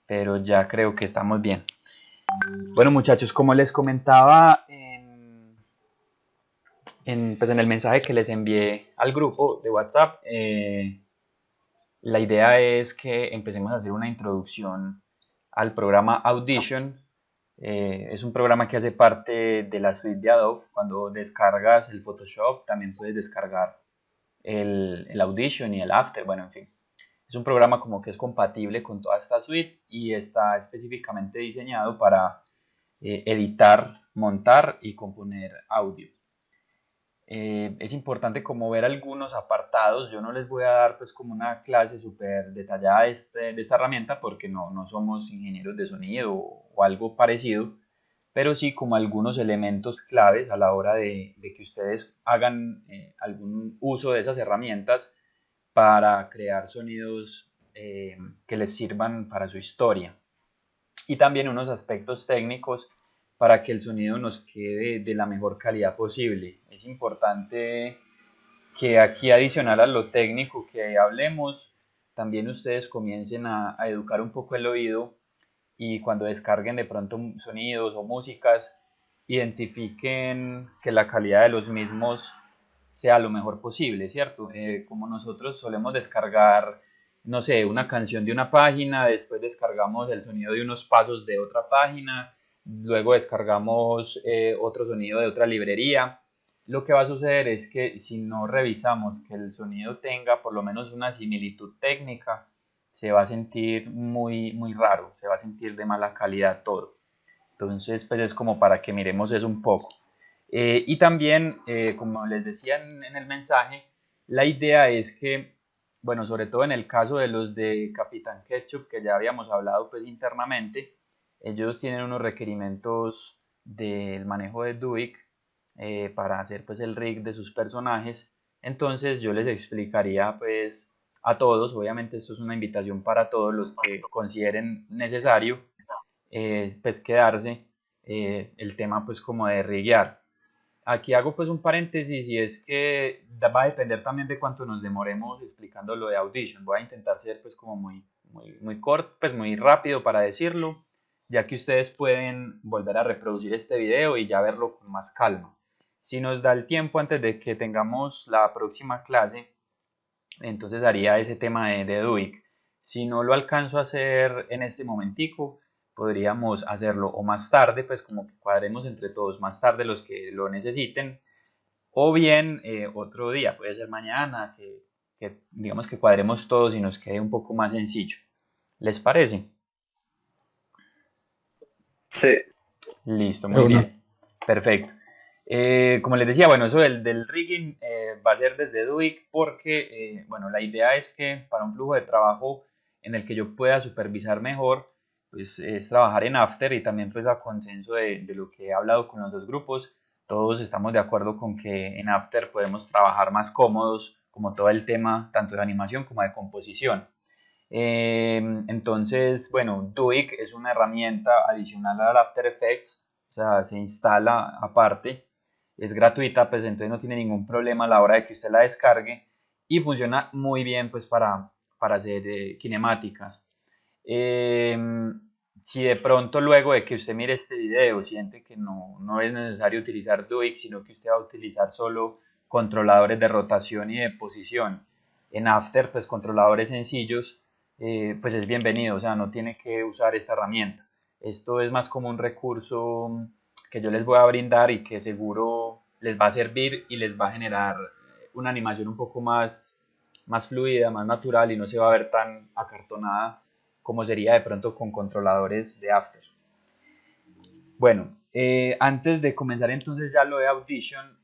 Pero ya creo que estamos bien. Bueno, muchachos, como les comentaba pues en el mensaje que les envié al grupo de WhatsApp, la idea es que empecemos a hacer una introducción al programa Audition. Es un programa que hace parte de la suite de Adobe. Cuando descargas el Photoshop, también puedes descargar el Audition y el After. Bueno, en fin. Es un programa como que es compatible con toda esta suite y está específicamente diseñado para editar, montar y componer audio. Es importante como ver algunos apartados. Yo no les voy a dar pues como una clase súper detallada de esta herramienta porque no somos ingenieros de sonido o algo parecido, pero sí como algunos elementos claves a la hora de que ustedes hagan algún uso de esas herramientas para crear sonidos que les sirvan para su historia. Y también unos aspectos técnicos para que el sonido nos quede de la mejor calidad posible. Es importante que aquí, adicional a lo técnico que hablemos, también ustedes comiencen a educar un poco el oído y cuando descarguen de pronto sonidos o músicas, identifiquen que la calidad de los mismos sea lo mejor posible, ¿cierto? Como nosotros solemos descargar, no sé, una canción de una página, después descargamos el sonido de unos pasos de otra página, luego descargamos otro sonido de otra librería. Lo que va a suceder es que si no revisamos que el sonido tenga por lo menos una similitud técnica, se va a sentir muy raro, se va a sentir de mala calidad todo. Entonces, pues es como para que miremos eso un poco. Y también, como les decía en el mensaje, la idea es que, bueno, sobre todo en el caso de los de Capitán Ketchup, que ya habíamos hablado pues internamente, ellos tienen unos requerimientos del manejo de Duik para hacer pues el rig de sus personajes. Entonces yo les explicaría pues a todos, obviamente esto es una invitación para todos los que consideren necesario, pues quedarse el tema pues como de riguear. Aquí hago pues un paréntesis y es que va a depender también de cuánto nos demoremos explicando lo de Audition. Voy a intentar ser pues como muy corto, pues muy rápido para decirlo, ya que ustedes pueden volver a reproducir este video y ya verlo con más calma. Si nos da el tiempo antes de que tengamos la próxima clase, entonces haría ese tema de Duik. Si no lo alcanzo a hacer en este momentico, podríamos hacerlo o más tarde, pues como que cuadremos entre todos más tarde los que lo necesiten, o bien otro día, puede ser mañana, que digamos que cuadremos todos y nos quede un poco más sencillo. ¿Les parece? Sí, Listo, De muy una. bien. Perfecto. Como les decía, bueno, eso del rigging va a ser desde Duik porque, bueno, la idea es que para un flujo de trabajo en el que yo pueda supervisar mejor, pues es trabajar en After y también pues a consenso de lo que he hablado con los dos grupos, todos estamos de acuerdo con que en After podemos trabajar más cómodos, como todo el tema tanto de animación como de composición. Entonces, bueno, Duik es una herramienta adicional al After Effects, o sea, se instala aparte, es gratuita, pues entonces no tiene ningún problema a la hora de que usted la descargue y funciona muy bien pues para hacer cinemáticas. Eh, si de pronto luego de que usted mire este video siente que no es necesario utilizar Duik, sino que usted va a utilizar solo controladores de rotación y de posición en After, pues controladores sencillos, pues es bienvenido, o sea, no tiene que usar esta herramienta. Esto es más como un recurso que yo les voy a brindar y que seguro les va a servir y les va a generar una animación un poco más fluida, más natural y no se va a ver tan acartonada como sería de pronto con controladores de After. Bueno, antes de comenzar entonces ya lo de Audition,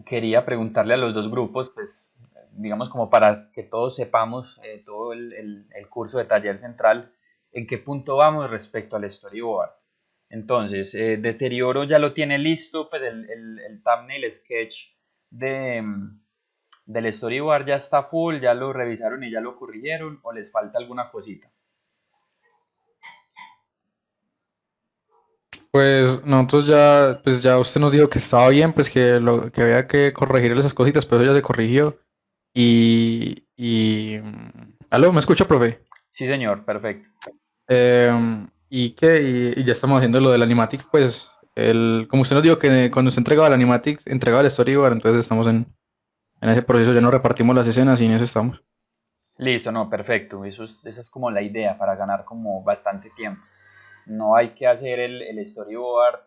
quería preguntarle a los dos grupos, pues digamos como para que todos sepamos todo el curso de taller central, en qué punto vamos respecto al storyboard. Entonces, Deterioro ya lo tiene listo, pues el thumbnail sketch de, del storyboard ya está full, ya lo revisaron y ya lo corrigieron, o les falta alguna cosita. Pues nosotros ya, pues ya usted nos dijo que estaba bien, pues que lo que había que corregir esas cositas, pero eso ya se corrigió. ¿Aló? ¿Me escucha, profe? Sí, señor, perfecto. Y ya estamos haciendo lo del animatic, pues, como usted nos dijo que cuando usted entregaba el animatic, entregaba el storyboard, entonces estamos en ese proceso, ya nos repartimos las escenas y en eso estamos. Listo, no, perfecto. Esa es como la idea para ganar como bastante tiempo. No hay que hacer el storyboard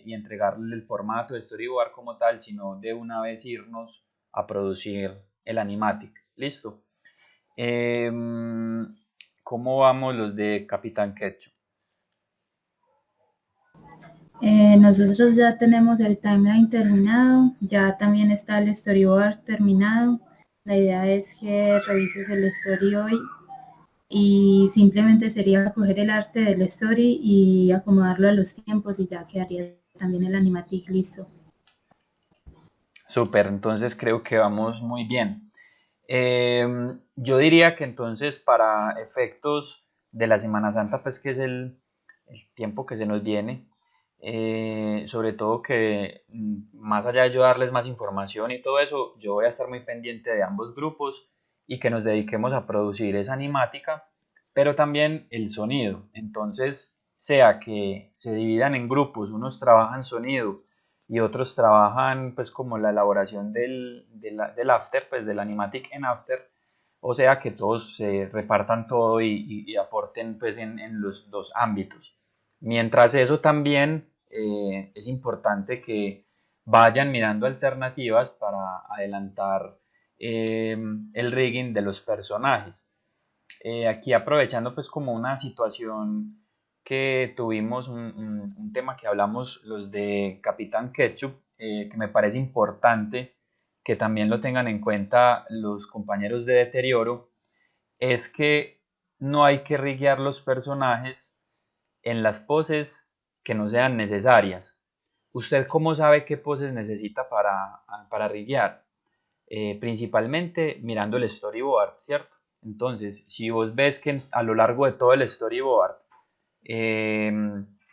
y entregarle el formato de storyboard como tal, sino de una vez irnos a producir el animatic. Listo. Em, ¿Cómo vamos los de Capitán Ketchup? Nosotros ya tenemos el timeline terminado, ya también está el storyboard terminado. La idea es que revises el story hoy y simplemente sería coger el arte del story y acomodarlo a los tiempos y ya quedaría también el animatic listo. Súper, entonces creo que vamos muy bien. Yo diría que entonces para efectos de la Semana Santa, pues que es el tiempo que se nos viene, sobre todo que más allá de yo darles más información y todo eso, yo voy a estar muy pendiente de ambos grupos y que nos dediquemos a producir esa animática, pero también el sonido. Entonces, sea que se dividan en grupos, unos trabajan sonido y otros trabajan pues como la elaboración del after, pues del animatic en after, o sea que todos se repartan todo y aporten pues en los dos ámbitos. Mientras eso también es importante que vayan mirando alternativas para adelantar el rigging de los personajes. Aquí aprovechando pues como una situación que tuvimos, un tema que hablamos los de Capitán Ketchup, que me parece importante que también lo tengan en cuenta los compañeros de Deterioro, es que no hay que riguear los personajes en las poses que no sean necesarias. ¿Usted cómo sabe qué poses necesita para riguear? Principalmente mirando el storyboard, ¿cierto? Entonces, si vos ves que a lo largo de todo el storyboard eh,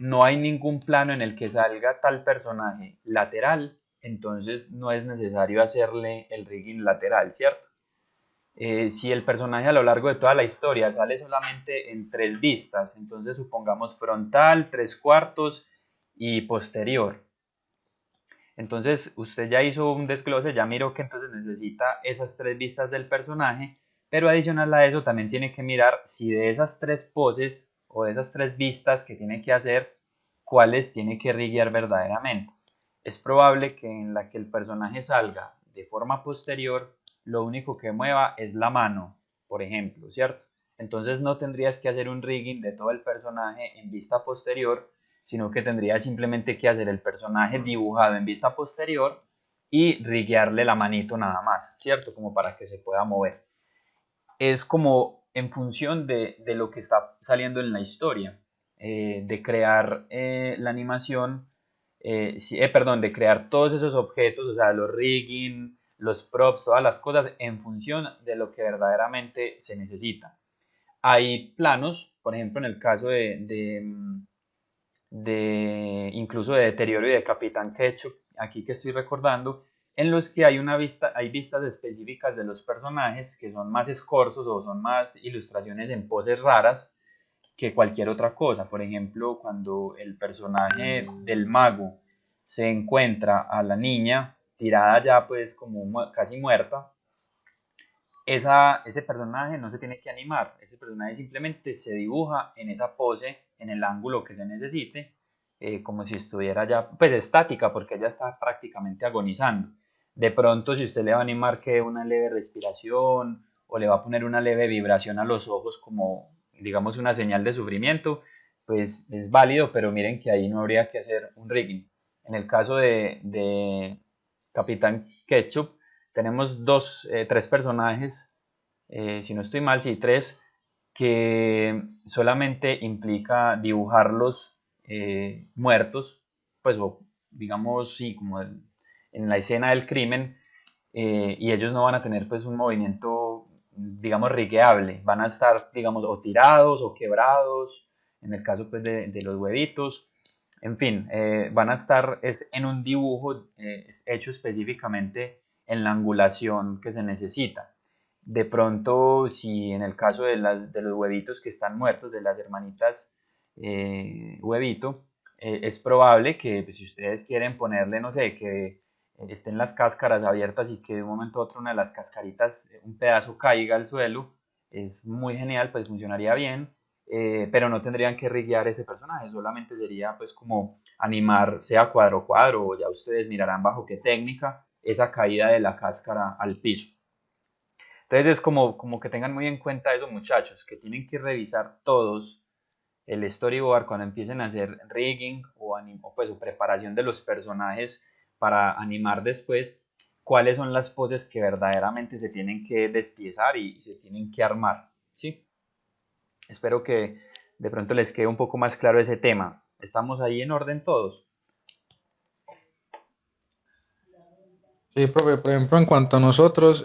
no hay ningún plano en el que salga tal personaje lateral, entonces no es necesario hacerle el rigging lateral, ¿cierto? Si el personaje a lo largo de toda la historia sale solamente en tres vistas, entonces supongamos frontal, tres cuartos y posterior. Entonces usted ya hizo un desglose, ya miró que entonces necesita esas tres vistas del personaje, pero adicional a eso también tiene que mirar si de esas tres poses o de esas tres vistas que tiene que hacer, cuáles tiene que riguear verdaderamente. Es probable que en la que el personaje salga de forma posterior, lo único que mueva es la mano, por ejemplo, ¿cierto? Entonces no tendrías que hacer un rigging de todo el personaje en vista posterior, sino que tendría simplemente que hacer el personaje dibujado en vista posterior y riguearle la manito nada más, ¿cierto? Como para que se pueda mover. Es como en función de lo que está saliendo en la historia, de crear la animación, perdón, de crear todos esos objetos, o sea, los rigging, los props, todas las cosas en función de lo que verdaderamente se necesita. Hay planos, por ejemplo, en el caso de incluso de Deterioro y de Capitán Ketchup, aquí que estoy recordando, en los que hay vistas específicas de los personajes que son más escorzos o son más ilustraciones en poses raras que cualquier otra cosa. Por ejemplo, cuando el personaje del mago se encuentra a la niña tirada ya pues como casi muerta, ese personaje no se tiene que animar, ese personaje simplemente se dibuja en esa pose, en el ángulo que se necesite, como si estuviera ya, pues estática, porque ella está prácticamente agonizando. De pronto, si usted le va a animar que una leve respiración o le va a poner una leve vibración a los ojos como, digamos, una señal de sufrimiento, pues es válido, pero miren que ahí no habría que hacer un rigging. En el caso de Capitán Ketchup, tenemos tres personajes, si no estoy mal, sí, tres, que solamente implica dibujarlos muertos, pues, o digamos, sí, como en la escena del crimen, y ellos no van a tener, pues, un movimiento, digamos, rigueable, van a estar, digamos, o tirados o quebrados, en el caso, pues, de los huevitos, en fin, van a estar es en un dibujo hecho específicamente en la angulación que se necesita. De pronto, si en el caso de los huevitos que están muertos, de las hermanitas huevito, es probable que pues, si ustedes quieren ponerle, no sé, que estén las cáscaras abiertas y que de un momento a otro una de las cascaritas, un pedazo caiga al suelo, es muy genial, pues funcionaría bien, pero no tendrían que riguear ese personaje, solamente sería pues como animar, sea cuadro cuadro, o ya ustedes mirarán bajo qué técnica, esa caída de la cáscara al piso. Entonces es como que tengan muy en cuenta eso, muchachos, que tienen que revisar todos el storyboard cuando empiecen a hacer rigging o pues, o preparación de los personajes para animar después, cuáles son las poses que verdaderamente se tienen que despiezar y se tienen que armar, ¿sí? Espero que de pronto les quede un poco más claro ese tema. ¿Estamos ahí en orden todos? Sí, profe, por ejemplo, en cuanto a nosotros,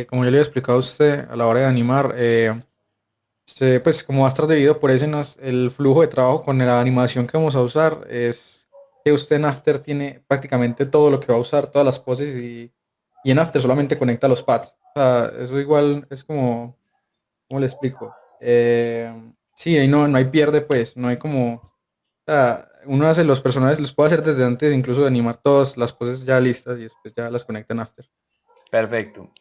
como yo le he explicado a usted a la hora de animar, pues como va a estar dividido por escenas, el flujo de trabajo con la animación que vamos a usar es que usted en After tiene prácticamente todo lo que va a usar, todas las poses y en After solamente conecta los pads. O sea, eso igual es como, ¿cómo le explico? Sí, ahí no hay pierde, pues, no hay como, o sea, uno hace los personajes, los puede hacer desde antes, incluso de animar todas las poses ya listas y después ya las conecta en After. Perfecto.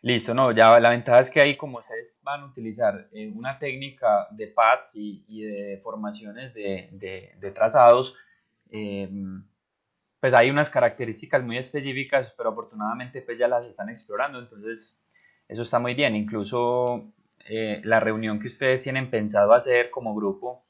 Listo, no, ya la ventaja es que ahí como ustedes van a utilizar una técnica de pads y de formaciones de trazados, eh, pues hay unas características muy específicas, pero afortunadamente pues ya las están explorando, entonces eso está muy bien. Incluso la reunión que ustedes tienen pensado hacer como grupo,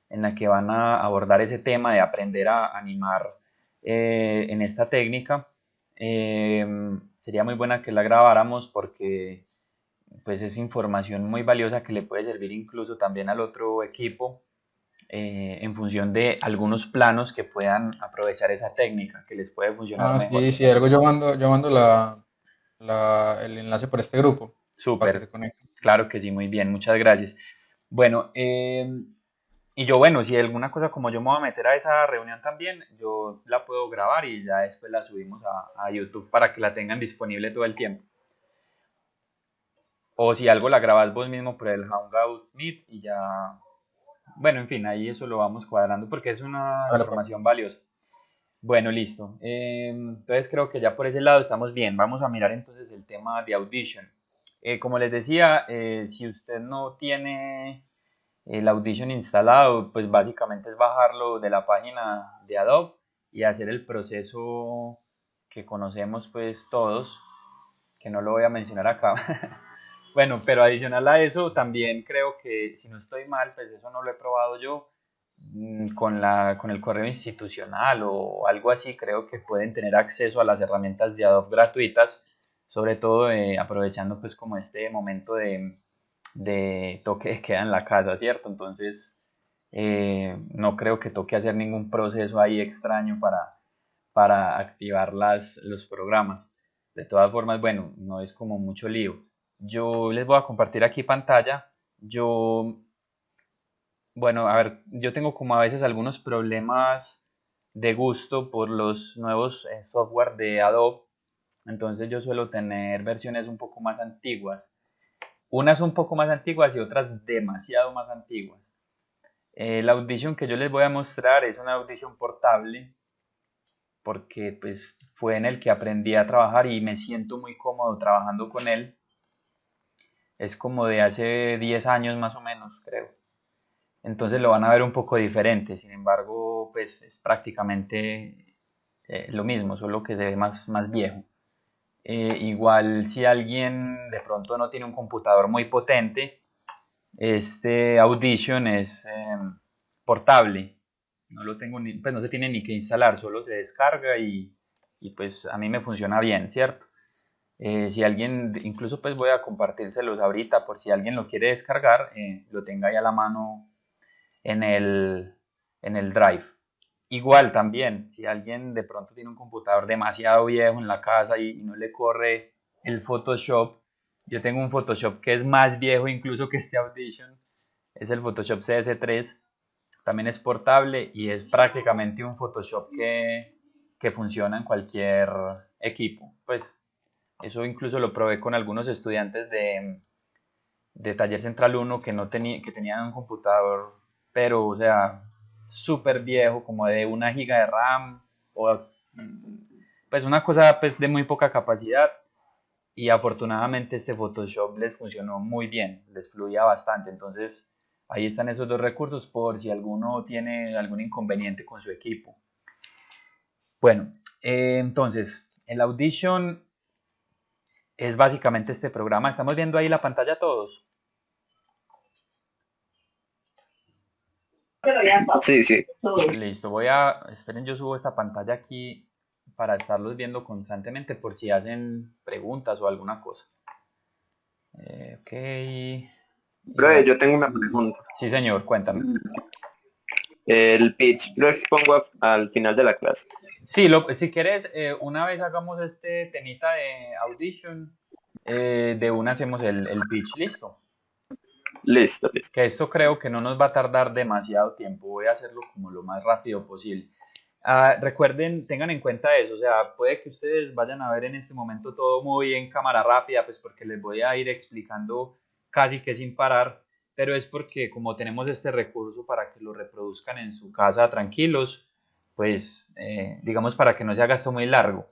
en la que van a abordar ese tema de aprender a animar en esta técnica, sería muy buena que la grabáramos porque pues es información muy valiosa que le puede servir incluso también al otro equipo en función de algunos planos que puedan aprovechar esa técnica, que les puede funcionar Ah, mejor. sí, sí, algo yo mando el enlace por este grupo para que se Súper, conecten. claro que sí, muy bien, muchas gracias. Bueno, y yo, bueno, si alguna cosa como yo me voy a meter a esa reunión también, yo la puedo grabar y ya después la subimos a YouTube para que la tengan disponible todo el tiempo. O si algo la grabas vos mismo por el Hangout Meet y ya, bueno, en fin, ahí eso lo vamos cuadrando porque es una Vale, pues. información valiosa. Bueno, listo. Entonces creo que ya por ese lado estamos bien. Vamos a mirar entonces el tema de Audition. Como les decía, si usted no tiene el Audition instalado, pues básicamente es bajarlo de la página de Adobe y hacer el proceso que conocemos pues todos, que no lo voy a mencionar acá. Bueno, pero adicional a eso, también creo que si no estoy mal, pues eso no lo he probado yo, con el correo institucional o algo así, creo que pueden tener acceso a las herramientas de Adobe gratuitas, sobre todo aprovechando pues como este momento de toque de queda en la casa, ¿cierto? Entonces, no creo que toque hacer ningún proceso ahí extraño para activar los programas. De todas formas, bueno, no es como mucho lío. Yo les voy a compartir aquí pantalla. Yo, bueno, a ver, yo tengo como a veces algunos problemas de gusto por los nuevos software de Adobe. Entonces yo suelo tener versiones un poco más antiguas. Unas un poco más antiguas y otras demasiado más antiguas. La Audition que yo les voy a mostrar es una Audition portable porque pues fue en el que aprendí a trabajar y me siento muy cómodo trabajando con él. Es como de hace 10 años más o menos, creo. Entonces lo van a ver un poco diferente. Sin embargo, pues es prácticamente lo mismo, solo que se ve más viejo. Igual si alguien de pronto no tiene un computador muy potente, este Audition es portable. No lo tengo ni, pues no se tiene ni que instalar, solo se descarga y pues a mí me funciona bien, ¿cierto? Si alguien, incluso pues voy a compartírselos ahorita por si alguien lo quiere descargar, lo tenga ahí a la mano en en el Drive. Igual también, si alguien de pronto tiene un computador demasiado viejo en la casa y no le corre el Photoshop, yo tengo un Photoshop que es más viejo incluso que este Audition, es el Photoshop CS3, también es portable y es prácticamente un Photoshop que funciona en cualquier equipo. Pues Eso incluso lo probé con algunos estudiantes de Taller Central 1 que, no que tenían un computador, pero, o sea, súper viejo, como de 1 giga de RAM, o pues una cosa pues, de muy poca capacidad. Y afortunadamente este Photoshop les funcionó muy bien, les fluía bastante. Entonces, ahí están esos dos recursos por si alguno tiene algún inconveniente con su equipo. Bueno, entonces, el Audition es básicamente este programa. ¿Estamos viendo ahí la pantalla todos? Sí, sí. Listo, esperen, yo subo esta pantalla aquí para estarlos viendo constantemente por si hacen preguntas o alguna cosa. Ok. Profe, yo tengo una pregunta. Sí, señor, cuéntame. El pitch lo expongo al final de la clase. Sí, si quieres, una vez hagamos este temita de Audition, de una hacemos el pitch, listo. Listo, listo. Que esto creo que no nos va a tardar demasiado tiempo, voy a hacerlo como lo más rápido posible. Recuerden, tengan en cuenta eso, o sea, puede que ustedes vayan a ver en este momento todo muy en cámara rápida, pues porque les voy a ir explicando casi que sin parar, pero es porque como tenemos este recurso para que lo reproduzcan en su casa tranquilos, pues digamos para que no se haga esto muy largo.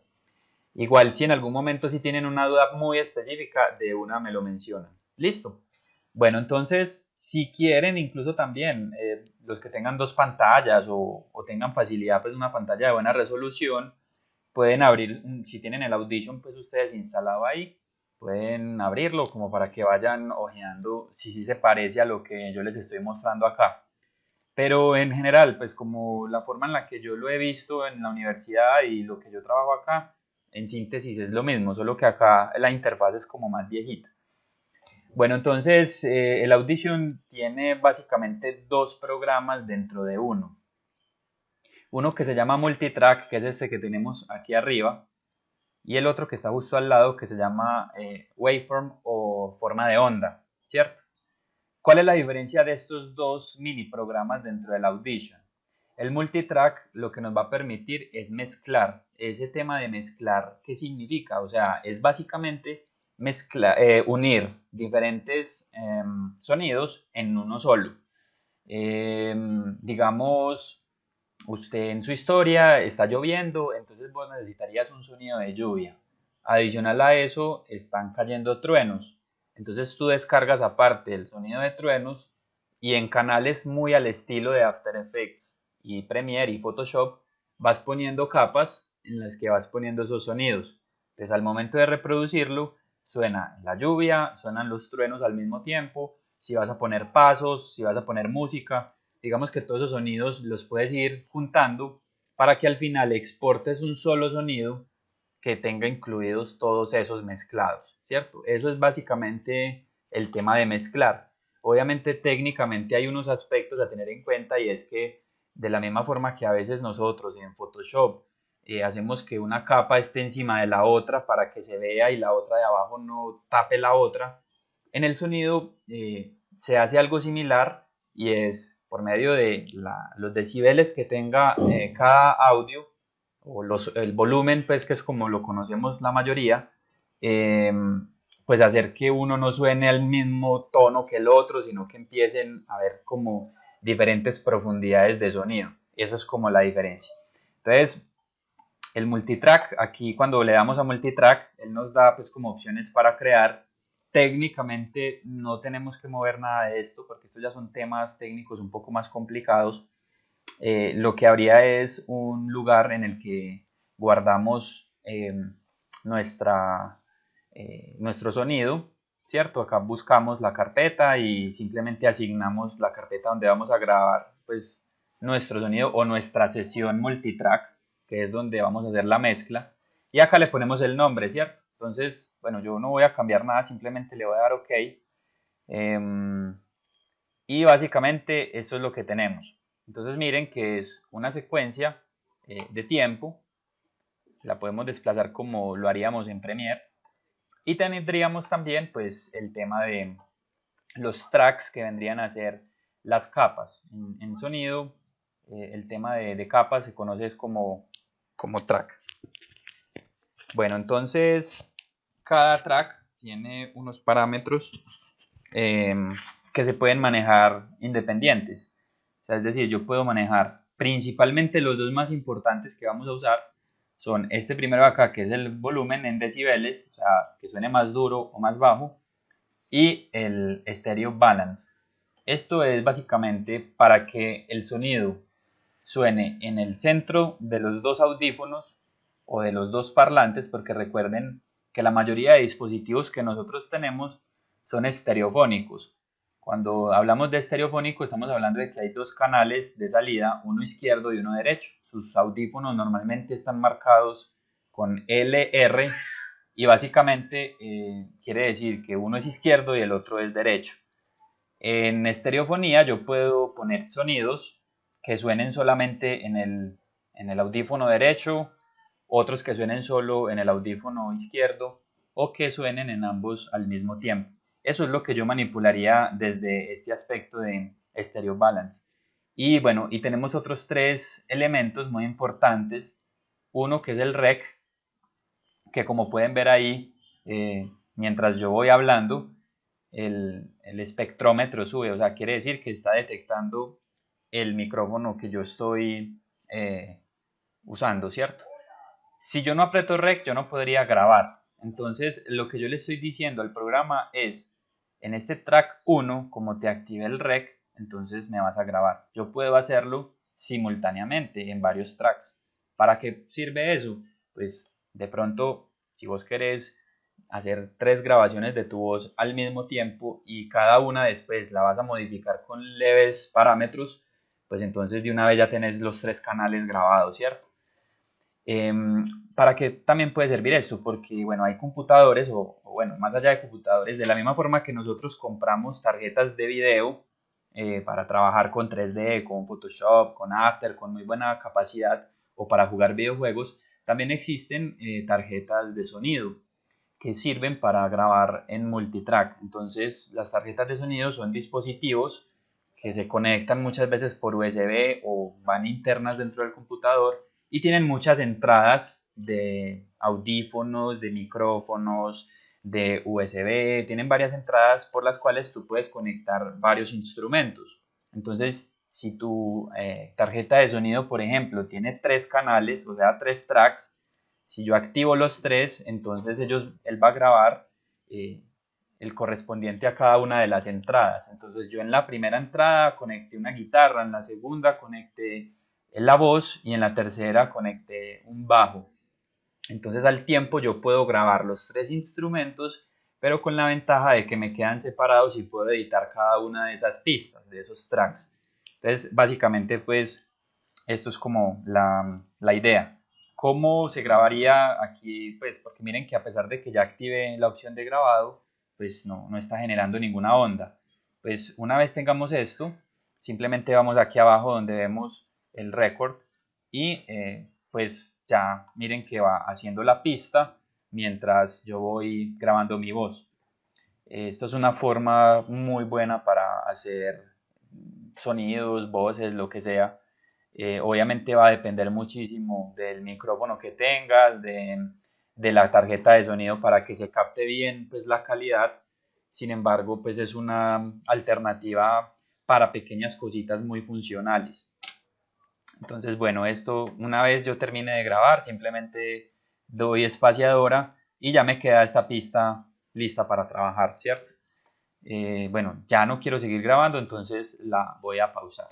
Igual si en algún momento si tienen una duda muy específica, de una me lo mencionan. Listo. Bueno, entonces, si quieren, incluso también los que tengan dos pantallas o tengan facilidad, pues una pantalla de buena resolución, pueden abrir, si tienen el Audition, pues ustedes instalado ahí, pueden abrirlo como para que vayan ojeando si sí se parece a lo que yo les estoy mostrando acá. Pero en general, pues como la forma en la que yo lo he visto en la universidad y lo que yo trabajo acá, en síntesis es lo mismo, solo que acá la interfaz es como más viejita. Bueno, entonces el Audition tiene básicamente dos programas dentro de uno. Uno que se llama Multitrack, que es este que tenemos aquí arriba, y el otro que está justo al lado, que se llama Waveform o forma de onda, ¿cierto? ¿Cuál es la diferencia de estos dos mini programas dentro del Audition? El Multitrack lo que nos va a permitir es mezclar. Ese tema de mezclar, ¿qué significa? O sea, es básicamente unir diferentes sonidos en uno solo. Digamos, usted en su historia está lloviendo, entonces vos necesitarías un sonido de lluvia. Adicional a eso, están cayendo truenos. Entonces tú descargas aparte el sonido de truenos y en canales muy al estilo de After Effects y Premiere y Photoshop vas poniendo capas en las que vas poniendo esos sonidos. Entonces al momento de reproducirlo, suena la lluvia, suenan los truenos al mismo tiempo. Si vas a poner pasos, si vas a poner música, digamos que todos esos sonidos los puedes ir juntando para que al final exportes un solo sonido que tenga incluidos todos esos mezclados, ¿cierto? Eso es básicamente el tema de mezclar. Obviamente técnicamente hay unos aspectos a tener en cuenta y es que de la misma forma que a veces nosotros en Photoshop hacemos que una capa esté encima de la otra para que se vea y la otra de abajo no tape la otra, en el sonido se hace algo similar y es por medio de los decibeles que tenga cada audio o el volumen, pues que es como lo conocemos la mayoría, eh, pues hacer que uno no suene al mismo tono que el otro, sino que empiecen a ver como diferentes profundidades de sonido. Esa es como la diferencia. Entonces, el multitrack, aquí cuando le damos a multitrack, él nos da pues como opciones para crear. Técnicamente no tenemos que mover nada de esto porque estos ya son temas técnicos un poco más complicados. Lo que habría es un lugar en el que guardamos nuestro sonido, ¿cierto? Acá buscamos la carpeta y simplemente asignamos la carpeta donde vamos a grabar pues nuestro sonido o nuestra sesión multitrack, que es donde vamos a hacer la mezcla, y acá le ponemos el nombre, ¿cierto? Entonces, bueno, yo no voy a cambiar nada, simplemente le voy a dar OK. Y básicamente esto es lo que tenemos. Entonces miren que es una secuencia de tiempo, la podemos desplazar como lo haríamos en Premiere, y tendríamos también pues el tema de los tracks que vendrían a ser las capas. En sonido, el tema de capas se conoce como track. Bueno, entonces cada track tiene unos parámetros que se pueden manejar independientes. O sea, es decir, yo puedo manejar principalmente los dos más importantes que vamos a usar. Son este primero de acá, que es el volumen en decibeles, o sea, que suene más duro o más bajo, y el stereo balance. Esto es básicamente para que el sonido suene en el centro de los dos audífonos o de los dos parlantes, porque recuerden que la mayoría de dispositivos que nosotros tenemos son estereofónicos. Cuando hablamos de estereofónico estamos hablando de que hay dos canales de salida, uno izquierdo y uno derecho. Sus audífonos normalmente están marcados con LR y básicamente quiere decir que uno es izquierdo y el otro es derecho. En estereofonía yo puedo poner sonidos que suenen solamente en el audífono derecho, otros que suenen solo en el audífono izquierdo o que suenen en ambos al mismo tiempo. Eso es lo que yo manipularía desde este aspecto de stereo balance. Y bueno, y tenemos otros tres elementos muy importantes. Uno que es el rec, que como pueden ver ahí, mientras yo voy hablando, el espectrómetro sube, o sea, quiere decir que está detectando el micrófono que yo estoy usando, ¿cierto? Si yo no aprieto rec, yo no podría grabar. Entonces, lo que yo le estoy diciendo al programa es, en este track 1, como te active el rec, entonces me vas a grabar. Yo puedo hacerlo simultáneamente en varios tracks. ¿Para qué sirve eso? Pues de pronto, si vos querés hacer 3 grabaciones de tu voz al mismo tiempo y cada una después la vas a modificar con leves parámetros, pues entonces de una vez ya tenés los 3 canales grabados, ¿cierto? ¿Para qué también puede servir esto? Porque, bueno, hay computadores, bueno, más allá de computadores, de la misma forma que nosotros compramos tarjetas de video para trabajar con 3D, con Photoshop, con After, con muy buena capacidad, o para jugar videojuegos, también existen tarjetas de sonido que sirven para grabar en multitrack. Entonces, las tarjetas de sonido son dispositivos que se conectan muchas veces por USB o van internas dentro del computador y tienen muchas entradas de audífonos, de micrófonos, de USB, tienen varias entradas por las cuales tú puedes conectar varios instrumentos. Entonces, si tu tarjeta de sonido, por ejemplo, tiene 3 canales, o sea, 3 tracks, si yo activo los 3, entonces él va a grabar el correspondiente a cada una de las entradas. Entonces yo en la primera entrada conecté una guitarra, en la segunda conecté la voz y en la tercera conecté un bajo. Entonces al tiempo yo puedo grabar los 3 instrumentos, pero con la ventaja de que me quedan separados y puedo editar cada una de esas pistas, de esos tracks. Entonces básicamente pues esto es como la idea. ¿Cómo se grabaría aquí? Pues porque miren que a pesar de que ya active la opción de grabado, pues no está generando ninguna onda. Pues una vez tengamos esto, simplemente vamos aquí abajo donde vemos el record y pues ya miren que va haciendo la pista mientras yo voy grabando mi voz. Esto es una forma muy buena para hacer sonidos, voces, lo que sea. Obviamente va a depender muchísimo del micrófono que tengas, de la tarjeta de sonido para que se capte bien pues, la calidad. Sin embargo, pues es una alternativa para pequeñas cositas muy funcionales. Entonces, bueno, esto una vez yo termine de grabar, simplemente doy espaciadora y ya me queda esta pista lista para trabajar, ¿cierto? Bueno, ya no quiero seguir grabando, entonces la voy a pausar.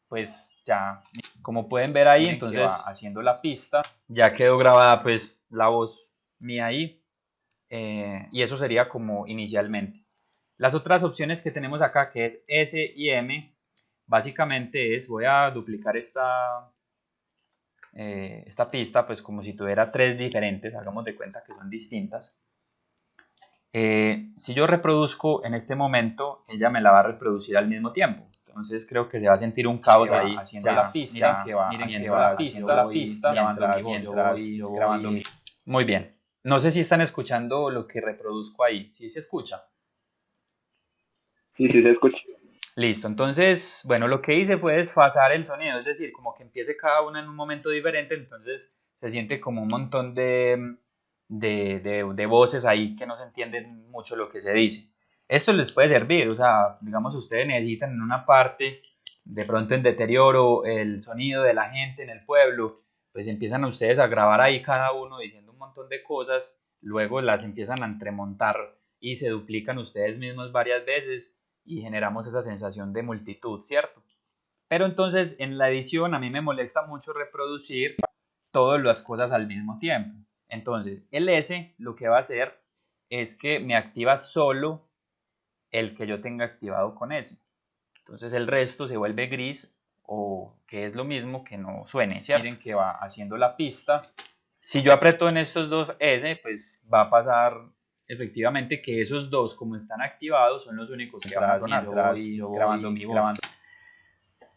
Pues ya, como pueden ver ahí, entonces va haciendo la pista, ya quedó grabada pues la voz mía ahí, y eso sería como inicialmente. Las otras opciones que tenemos acá, que es S y M, básicamente voy a duplicar esta pista, pues como si tuviera 3 diferentes, hagamos de cuenta que son distintas. Si yo reproduzco en este momento, ella me la va a reproducir al mismo tiempo. Entonces creo que se va a sentir un caos ahí haciendo la pista. Miren que va haciendo la pista, grabando mi voz. Muy bien. No sé si están escuchando lo que reproduzco ahí. ¿Sí se escucha? Sí, se escucha. Listo. Entonces, bueno, lo que hice fue desfasar el sonido. Es decir, como que empiece cada una en un momento diferente. Entonces se siente como un montón de de voces ahí que no se entienden mucho lo que se dice. Esto les puede servir, o sea, digamos, ustedes necesitan en una parte, de pronto en deterioro, el sonido de la gente en el pueblo, pues empiezan ustedes a grabar ahí cada uno diciendo un montón de cosas, luego las empiezan a entremontar y se duplican ustedes mismos varias veces y generamos esa sensación de multitud, ¿cierto? Pero entonces en la edición a mí me molesta mucho reproducir todas las cosas al mismo tiempo. Entonces el S lo que va a hacer es que me activa solo el que yo tenga activado con S. Entonces el resto se vuelve gris o que es lo mismo que no suene, ¿cierto? Miren que va haciendo la pista. Si yo aprieto en estos dos S, pues va a pasar efectivamente que esos dos, como están activados, son los únicos que van a sonar. Yo voy grabando mi voz.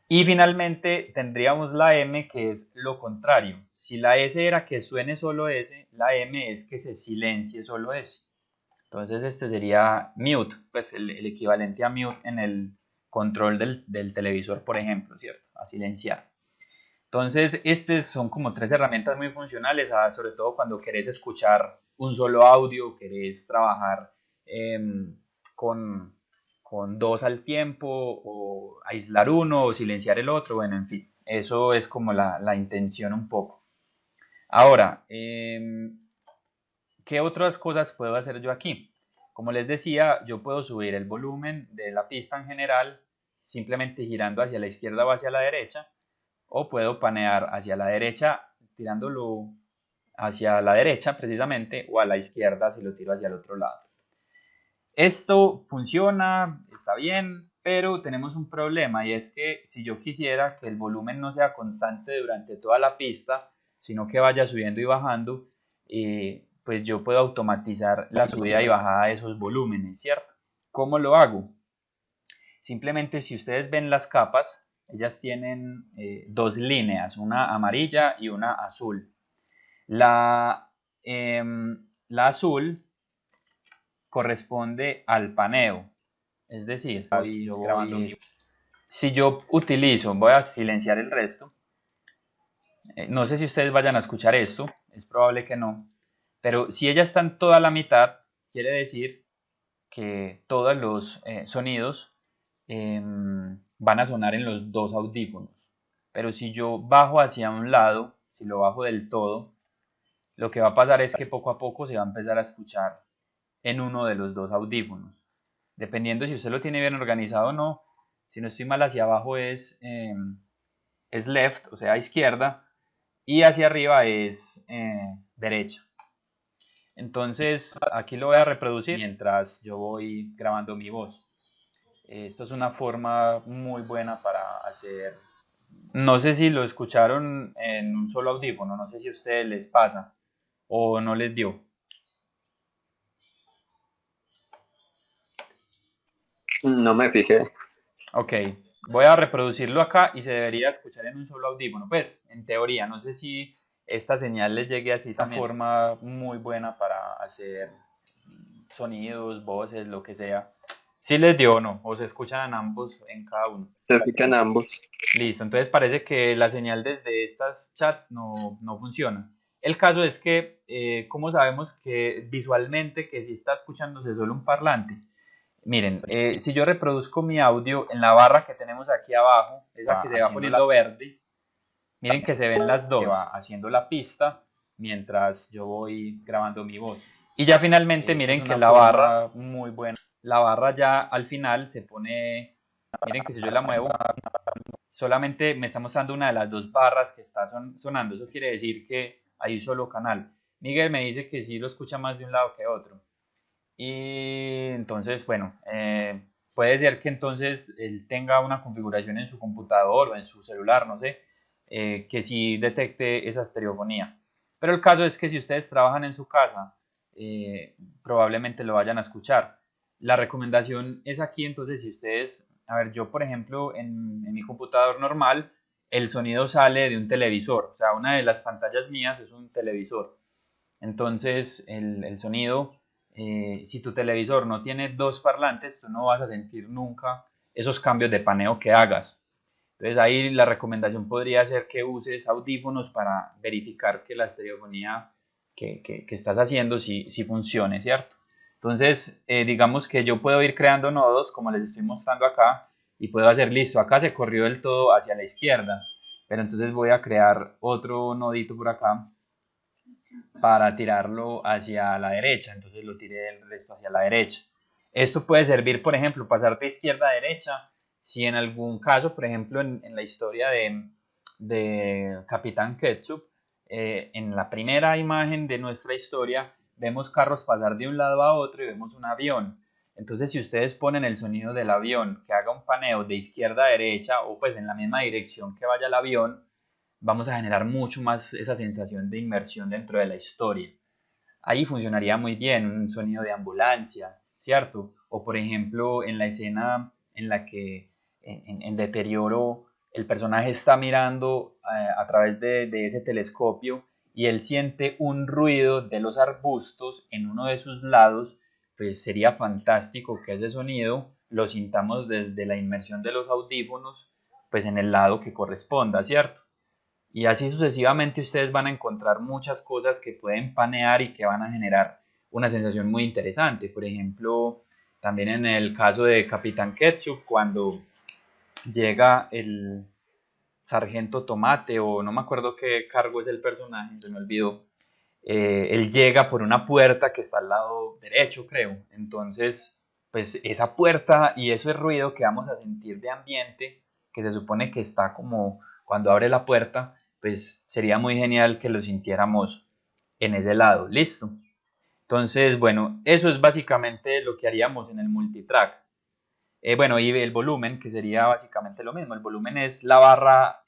Y finalmente tendríamos la M, que es lo contrario. Si la S era que suene solo S, la M es que se silencie solo S. Entonces este sería mute, pues el equivalente a mute en el control del televisor, por ejemplo, ¿cierto? A silenciar. Entonces, estas son como tres herramientas muy funcionales, sobre todo cuando querés escuchar un solo audio, querés trabajar con, con dos al tiempo, o aislar uno, o silenciar el otro, bueno, en fin, eso es como la intención un poco. Ahora, ¿qué otras cosas puedo hacer yo aquí? Como les decía, yo puedo subir el volumen de la pista en general, simplemente girando hacia la izquierda o hacia la derecha, o puedo panear hacia la derecha tirándolo hacia la derecha precisamente o a la izquierda si lo tiro hacia el otro lado. Esto funciona, está bien, pero tenemos un problema y es que si yo quisiera que el volumen no sea constante durante toda la pista, sino que vaya subiendo y bajando, pues yo puedo automatizar la subida y bajada de esos volúmenes, ¿cierto? ¿Cómo lo hago? Simplemente si ustedes ven las capas, ellas tienen dos líneas, una amarilla y una azul. La azul corresponde al paneo, es decir, si yo utilizo, voy a silenciar el resto, no sé si ustedes vayan a escuchar esto, es probable que no, pero si ella está en toda la mitad, quiere decir que todos los sonidos van a sonar en los dos audífonos. Pero si yo bajo hacia un lado, si lo bajo del todo, lo que va a pasar es que poco a poco se va a empezar a escuchar en uno de los dos audífonos. Dependiendo si usted lo tiene bien organizado o no, si no estoy mal, hacia abajo es left, o sea, izquierda, y hacia arriba es derecha. Entonces, aquí lo voy a reproducir mientras yo voy grabando mi voz. Esto es una forma muy buena para hacer... No sé si lo escucharon en un solo audífono, no sé si a ustedes les pasa o no les dio. No me fijé. Ok, voy a reproducirlo acá y se debería escuchar en un solo audífono. Pues, en teoría, no sé si esta señal les llegue así también. Una forma muy buena para hacer sonidos, voces, lo que sea. ¿Sí les dio o no? ¿O se escuchan ambos en cada uno? Se escuchan ambos. Listo, entonces parece que la señal desde estas chats no funciona. El caso es que, ¿cómo sabemos que visualmente que sí está escuchándose solo un parlante? Miren, si yo reproduzco mi audio en la barra que tenemos aquí abajo, esa que se va poniendo verde, miren que se ven las dos. Que va haciendo la pista mientras yo voy grabando mi voz. Y ya finalmente miren que la barra, muy buena, la barra ya al final se pone, miren que si yo la muevo, solamente me está mostrando una de las dos barras que está sonando. Eso quiere decir que hay solo canal. Miguel me dice que sí lo escucha más de un lado que otro. Y entonces, bueno, puede ser que entonces él tenga una configuración en su computador o en su celular, no sé, que sí detecte esa estereofonía. Pero el caso es que si ustedes trabajan en su casa, probablemente lo vayan a escuchar. La recomendación es aquí, entonces, si ustedes, a ver, yo por ejemplo, en mi computador normal, el sonido sale de un televisor, o sea, una de las pantallas mías es un televisor. Entonces, el sonido, si tu televisor no tiene dos parlantes, tú no vas a sentir nunca esos cambios de paneo que hagas. Entonces, ahí la recomendación podría ser que uses audífonos para verificar que la estereofonía que estás haciendo si funcione, ¿cierto? Entonces, digamos que yo puedo ir creando nodos, como les estoy mostrando acá, y puedo hacer, listo, acá se corrió del todo hacia la izquierda, pero entonces voy a crear otro nodito por acá para tirarlo hacia la derecha, entonces lo tiré el resto hacia la derecha. Esto puede servir, por ejemplo, pasar de izquierda a derecha, si en algún caso, por ejemplo, en la historia de Capitán Ketchup, en la primera imagen de nuestra historia, vemos carros pasar de un lado a otro y vemos un avión. Entonces, si ustedes ponen el sonido del avión que haga un paneo de izquierda a derecha o pues en la misma dirección que vaya el avión, vamos a generar mucho más esa sensación de inmersión dentro de la historia. Ahí funcionaría muy bien un sonido de ambulancia, ¿cierto? O por ejemplo, en la escena en la que en deterioro el personaje está mirando a través de ese telescopio y él siente un ruido de los arbustos en uno de sus lados, pues sería fantástico que ese sonido lo sintamos desde la inmersión de los audífonos, pues en el lado que corresponda, ¿cierto? Y así sucesivamente ustedes van a encontrar muchas cosas que pueden panear y que van a generar una sensación muy interesante. Por ejemplo, también en el caso de Capitán Ketchup, cuando llega el sargento Tomate, o no me acuerdo qué cargo es el personaje, se me olvidó, él llega por una puerta que está al lado derecho, creo. Entonces, pues esa puerta y ese ruido que vamos a sentir de ambiente, que se supone que está como cuando abre la puerta, pues sería muy genial que lo sintiéramos en ese lado. Listo. Entonces, bueno, eso es básicamente lo que haríamos en el multitrack. Bueno, y el volumen, que sería básicamente lo mismo. El volumen es la barra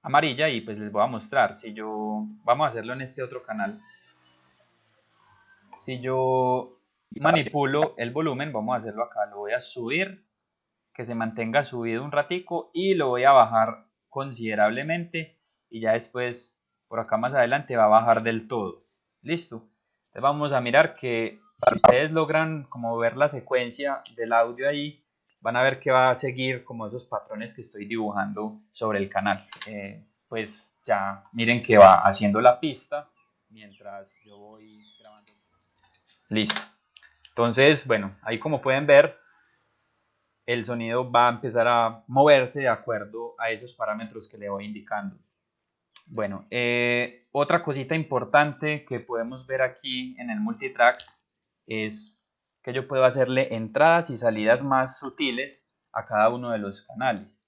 amarilla y pues les voy a mostrar. Si yo, vamos a hacerlo en este otro canal. Si yo manipulo el volumen, vamos a hacerlo acá. Lo voy a subir, que se mantenga subido un ratico y lo voy a bajar considerablemente y ya después por acá más adelante va a bajar del todo. Listo. Entonces vamos a mirar que si ustedes logran como ver la secuencia del audio ahí, van a ver que va a seguir como esos patrones que estoy dibujando sobre el canal. Pues ya miren que va haciendo la pista mientras yo voy grabando. Listo. Entonces, bueno, ahí como pueden ver, el sonido va a empezar a moverse de acuerdo a esos parámetros que le voy indicando. Bueno, otra cosita importante que podemos ver aquí en el multitrack es que yo puedo hacerle entradas y salidas más sutiles a cada uno de los canales.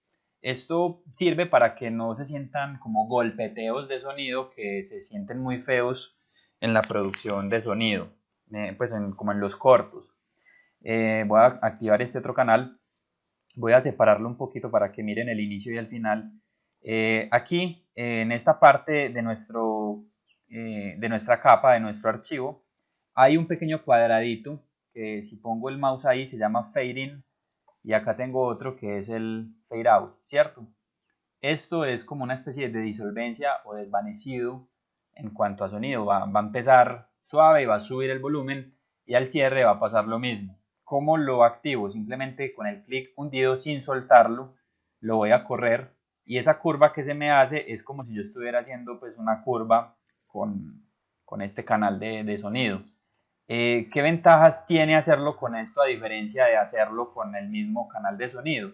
Esto sirve para que no se sientan como golpeteos de sonido que se sienten muy feos en la producción de sonido, pues como en los cortos. Voy a activar este otro canal. Voy a separarlo un poquito para que miren el inicio y el final. Aquí, en esta parte de nuestra capa, de nuestro archivo, hay un pequeño cuadradito que si pongo el mouse ahí se llama Fade In y acá tengo otro que es el Fade Out, ¿cierto? Esto es como una especie de disolvencia o desvanecido en cuanto a sonido. Va a empezar suave y va a subir el volumen y al cierre va a pasar lo mismo. ¿Cómo lo activo? Simplemente con el clic hundido sin soltarlo, lo voy a correr y esa curva que se me hace es como si yo estuviera haciendo pues una curva con este canal de sonido. ¿Qué ventajas tiene hacerlo con esto a diferencia de hacerlo con el mismo canal de sonido?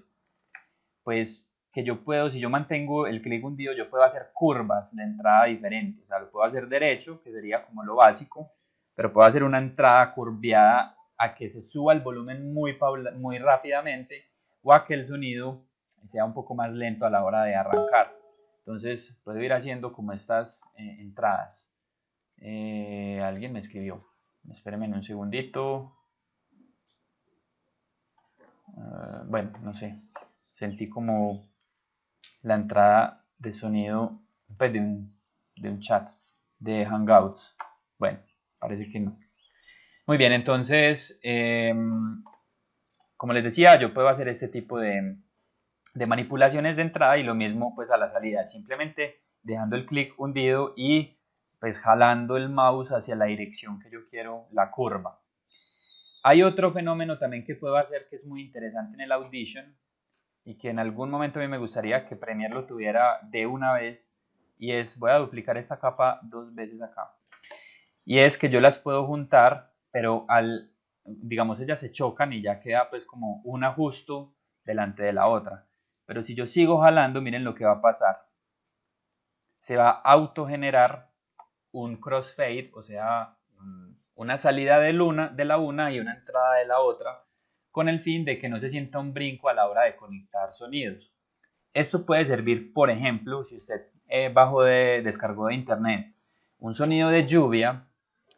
Pues que yo puedo, si yo mantengo el clic hundido, yo puedo hacer curvas de entrada diferentes. O sea, lo puedo hacer derecho, que sería como lo básico, pero puedo hacer una entrada curviada a que se suba el volumen muy rápidamente o a que el sonido sea un poco más lento a la hora de arrancar. Entonces puedo ir haciendo como estas entradas. Alguien me escribió. Espérenme un segundito. Bueno, no sé. Sentí como la entrada de sonido pues, de un chat de Hangouts. Bueno, parece que no. Muy bien, entonces, como les decía, yo puedo hacer este tipo de manipulaciones de entrada y lo mismo pues a la salida, simplemente dejando el clic hundido y pues jalando el mouse hacia la dirección que yo quiero, la curva. Hay otro fenómeno también que puedo hacer que es muy interesante en el Audition y que en algún momento a mí me gustaría que Premiere lo tuviera de una vez, y voy a duplicar esta capa 2 veces acá. Y es que yo las puedo juntar, pero digamos, ellas se chocan y ya queda pues como una justo delante de la otra. Pero si yo sigo jalando, miren lo que va a pasar. Se va a autogenerar un crossfade, o sea, una salida de la una y una entrada de la otra, con el fin de que no se sienta un brinco a la hora de conectar sonidos. Esto puede servir, por ejemplo, si usted descargó de internet un sonido de lluvia,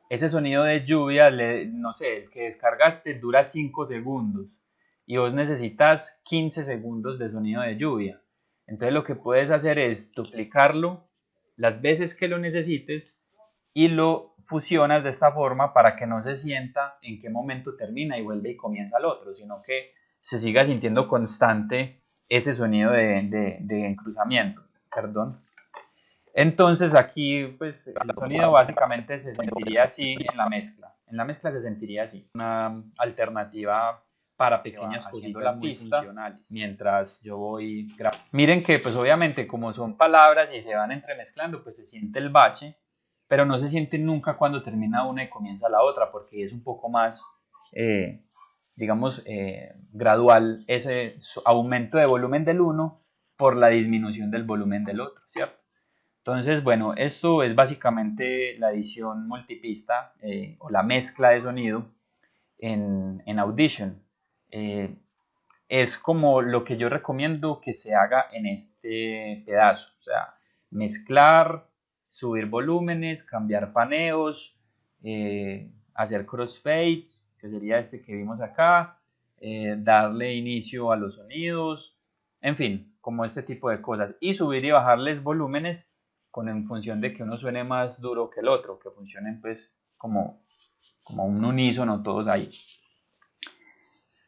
ese sonido de lluvia, no sé, el que descargaste dura 5 segundos y vos necesitas 15 segundos de sonido de lluvia. Entonces lo que puedes hacer es duplicarlo las veces que lo necesites y lo fusionas de esta forma para que no se sienta en qué momento termina y vuelve y comienza el otro, sino que se siga sintiendo constante ese sonido de encruzamiento. Perdón. Entonces aquí pues el sonido básicamente se sentiría así en la mezcla. En la mezcla se sentiría así. Una alternativa para pequeñas cositas muy funcionales mientras yo voy grabando. Miren que pues obviamente como son palabras y se van entremezclando, pues se siente el bache, pero no se siente nunca cuando termina una y comienza la otra, porque es un poco más, digamos, gradual ese aumento de volumen del uno por la disminución del volumen del otro, ¿cierto? Entonces, bueno, esto es básicamente la edición multipista o la mezcla de sonido en Audition. Es como lo que yo recomiendo que se haga en este pedazo, o sea, mezclar, subir volúmenes, cambiar paneos, hacer crossfades, que sería este que vimos acá, darle inicio a los sonidos, en fin, como este tipo de cosas, y subir y bajarles volúmenes en función de que uno suene más duro que el otro, que funcionen pues como un unísono todos ahí.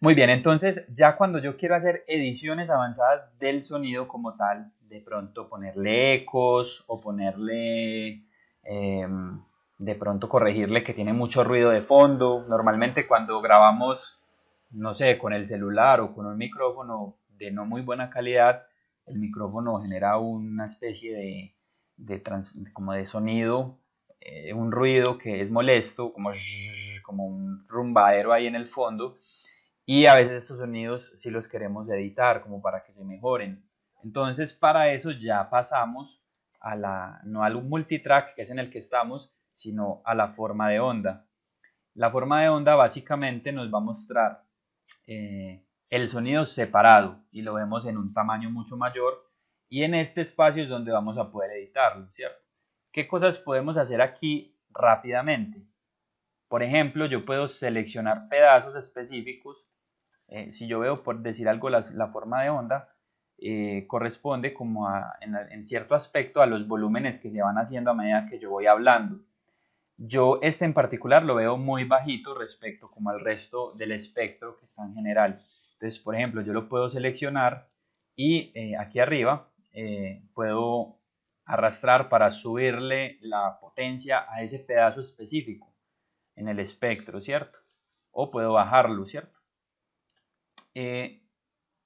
Muy bien, entonces ya cuando yo quiero hacer ediciones avanzadas del sonido como tal, de pronto ponerle ecos o ponerle, de pronto corregirle que tiene mucho ruido de fondo. Normalmente cuando grabamos, no sé, con el celular o con un micrófono de no muy buena calidad, el micrófono genera una especie como de sonido, un ruido que es molesto, como un rumbadero ahí en el fondo. Y a veces estos sonidos sí los queremos editar como para que se mejoren. Entonces para eso ya pasamos no al multitrack, que es en el que estamos, sino a la forma de onda. La forma de onda básicamente nos va a mostrar el sonido separado y lo vemos en un tamaño mucho mayor, y en este espacio es donde vamos a poder editarlo, ¿cierto? ¿Qué cosas podemos hacer aquí rápidamente? Por ejemplo, yo puedo seleccionar pedazos específicos. Si yo veo, por decir algo, la forma de onda, corresponde como en cierto aspecto a los volúmenes que se van haciendo a medida que yo voy hablando. Yo este en particular lo veo muy bajito respecto como al resto del espectro que está en general. Entonces, por ejemplo, yo lo puedo seleccionar y aquí arriba puedo arrastrar para subirle la potencia a ese pedazo específico en el espectro, ¿cierto? O puedo bajarlo, ¿cierto?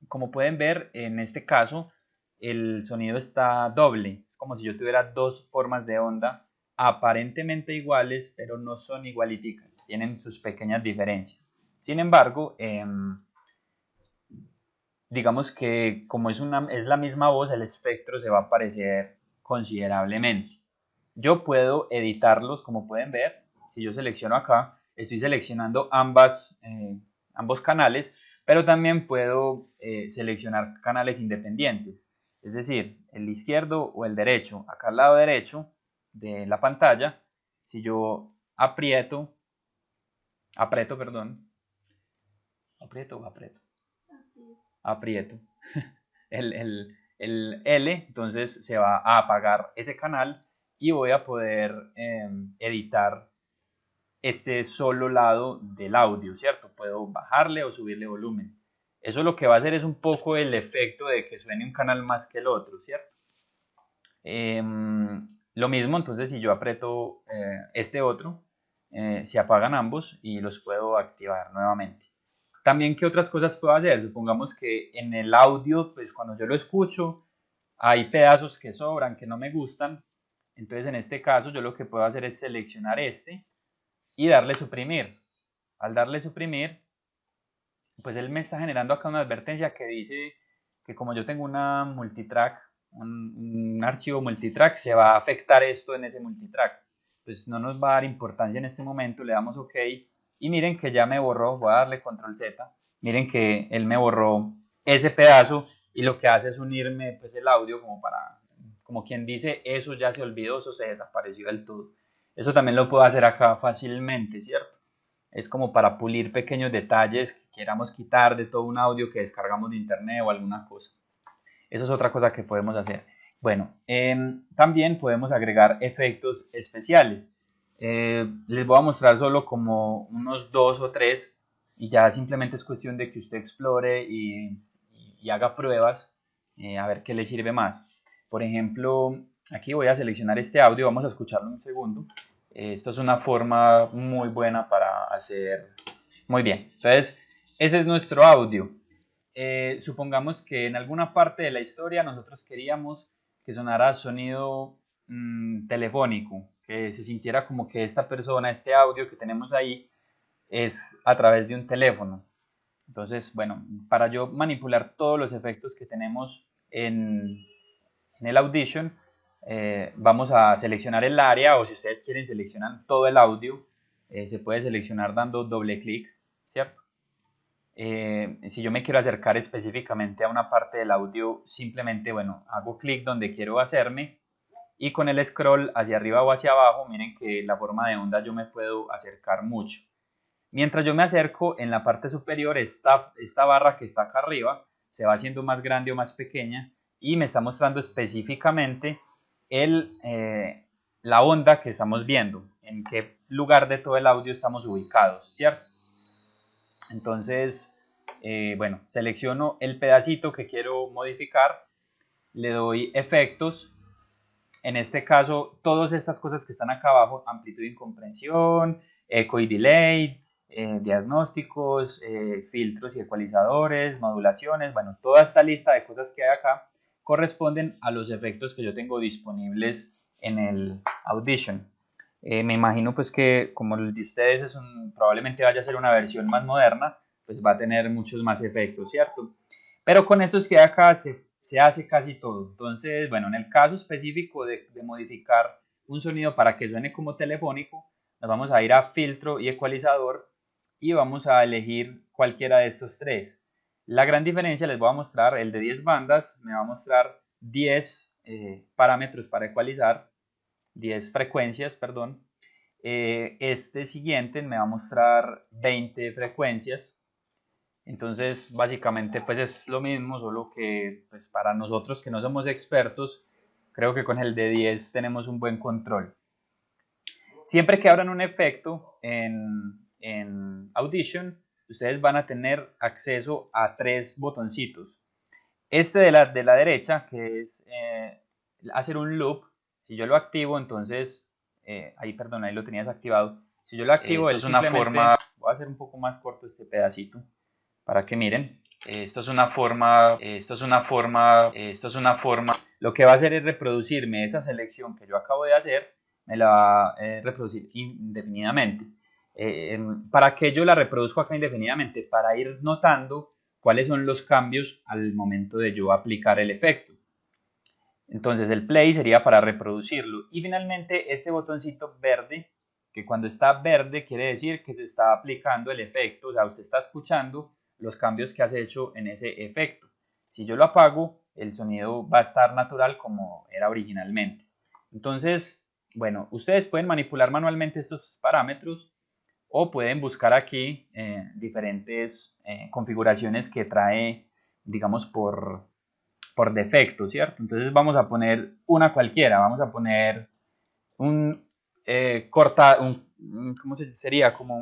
Como pueden ver, en este caso, el sonido está doble, como si yo tuviera dos formas de onda aparentemente iguales, pero no son igualiticas, tienen sus pequeñas diferencias. Sin embargo, digamos que como es la misma voz, el espectro se va a parecer considerablemente. Yo puedo editarlos, como pueden ver. Si yo selecciono acá, estoy seleccionando ambos canales, pero también puedo seleccionar canales independientes, es decir, el izquierdo o el derecho. Acá al lado derecho de la pantalla, si yo aprieto el L, entonces se va a apagar ese canal y voy a poder editar este solo lado del audio, ¿cierto? Puedo bajarle o subirle volumen. Eso lo que va a hacer es un poco el efecto de que suene un canal más que el otro, ¿cierto? Lo mismo, entonces, si yo aprieto este otro, se apagan ambos y los puedo activar nuevamente. También, ¿qué otras cosas puedo hacer? Supongamos que en el audio, pues cuando yo lo escucho, hay pedazos que sobran, que no me gustan. Entonces en este caso yo lo que puedo hacer es seleccionar este y darle suprimir. Al darle suprimir, pues él me está generando acá una advertencia que dice que como yo tengo una multitrack, un archivo multitrack, se va a afectar esto en ese multitrack. Pues no nos va a dar importancia en este momento, le damos OK y miren que ya me borró, voy a darle control Z, miren que él me borró ese pedazo y lo que hace es unirme pues el audio como quien dice, eso ya se olvidó, eso se desapareció del todo. Eso también lo puedo hacer acá fácilmente, ¿cierto? Es como para pulir pequeños detalles que queramos quitar de todo un audio que descargamos de internet o alguna cosa. Eso es otra cosa que podemos hacer. Bueno, también podemos agregar efectos especiales. Les voy a mostrar solo como unos 2 o 3 y ya simplemente es cuestión de que usted explore y haga pruebas a ver qué le sirve más. Por ejemplo, aquí voy a seleccionar este audio, vamos a escucharlo un segundo. Esto es una forma muy buena para hacer... Muy bien, entonces ese es nuestro audio. Supongamos que en alguna parte de la historia nosotros queríamos que sonara sonido telefónico, que se sintiera como que esta persona, este audio que tenemos ahí es a través de un teléfono. Entonces, bueno, para yo manipular todos los efectos que tenemos en el Audition, vamos a seleccionar el área o si ustedes quieren seleccionan todo el audio, se puede seleccionar dando doble clic, ¿cierto? Si yo me quiero acercar específicamente a una parte del audio, simplemente, bueno, hago clic donde quiero hacerme y con el scroll hacia arriba o hacia abajo, miren que la forma de onda yo me puedo acercar mucho. Mientras yo me acerco, en la parte superior, esta barra que está acá arriba se va haciendo más grande o más pequeña y me está mostrando específicamente la onda que estamos viendo, en qué lugar de todo el audio estamos ubicados, ¿cierto? Entonces, bueno, selecciono el pedacito que quiero modificar, le doy efectos, en este caso, todas estas cosas que están acá abajo, amplitud y compresión, eco y delay, diagnósticos, filtros y ecualizadores, modulaciones, bueno, toda esta lista de cosas que hay acá corresponden a los efectos que yo tengo disponibles en el Audition. Me imagino pues que como el de ustedes probablemente vaya a ser una versión más moderna, pues va a tener muchos más efectos, ¿cierto? Pero con estos que hay acá se hace casi todo. Entonces, bueno, en el caso específico de modificar un sonido para que suene como telefónico, nos vamos a ir a filtro y ecualizador y vamos a elegir cualquiera de estos tres. La gran diferencia les voy a mostrar, el de 10 bandas me va a mostrar 10 parámetros para ecualizar, 10 frecuencias, perdón. Este siguiente me va a mostrar 20 frecuencias. Entonces, básicamente, pues es lo mismo, solo que pues, para nosotros que no somos expertos, creo que con el de 10 tenemos un buen control. Siempre que abran un efecto en Audition, ustedes van a tener acceso a 3 botoncitos. Este de la derecha, que es hacer un loop, si yo lo activo, entonces, ahí lo tenía desactivado. Si yo lo activo, él simplemente, voy a hacer un poco más corto este pedacito, para que miren. Esto es una forma. Lo que va a hacer es reproducirme esa selección que yo acabo de hacer, me la va a reproducir indefinidamente. ¿Para qué yo la reproduzco acá indefinidamente? Para ir notando cuáles son los cambios al momento de yo aplicar el efecto. Entonces el play sería para reproducirlo. Y finalmente este botoncito verde, que cuando está verde quiere decir que se está aplicando el efecto, o sea, usted está escuchando los cambios que has hecho en ese efecto. Si yo lo apago, el sonido va a estar natural como era originalmente. Entonces, bueno, ustedes pueden manipular manualmente estos parámetros o pueden buscar aquí diferentes configuraciones que trae, digamos, por defecto, ¿cierto? Entonces vamos a poner una cualquiera, vamos a poner ¿cómo sería? Como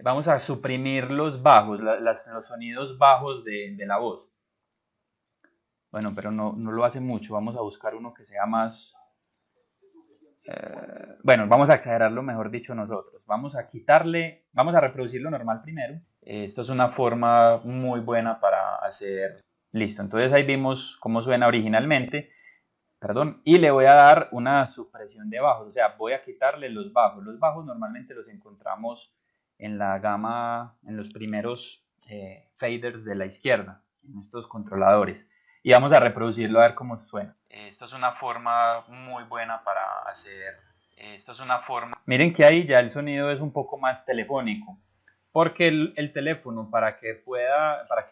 vamos a suprimir los bajos, los sonidos bajos de la voz. Bueno, pero no lo hace mucho, vamos a buscar uno que sea más... bueno, vamos a exagerarlo, mejor dicho, nosotros. Vamos a reproducirlo normal primero. Esto es una forma muy buena para hacer Listo, entonces ahí vimos cómo suena originalmente. Perdón, y le voy a dar una supresión de bajos, o sea, voy a quitarle los bajos. Los bajos normalmente los encontramos en la gama, en los primeros faders de la izquierda, en estos controladores. Y vamos a reproducirlo a ver cómo suena. Esto es una forma muy buena para hacer, esto es una forma... Miren que ahí ya el sonido es un poco más telefónico, porque el teléfono para que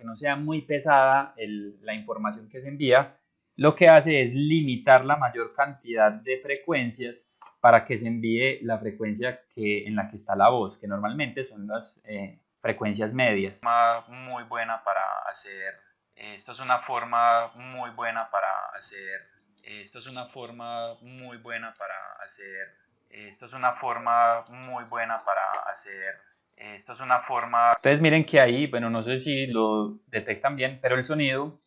no sea muy pesada la información que se envía, lo que hace es limitar la mayor cantidad de frecuencias para que se envíe la frecuencia en la que está la voz, que normalmente son las frecuencias medias. Muy buena para hacer, esto es una forma muy buena para hacer, esto es una forma muy buena para hacer, esto es una forma muy buena para hacer, esto es una forma... Entonces miren que ahí, bueno, no sé si lo detectan bien, pero el sonido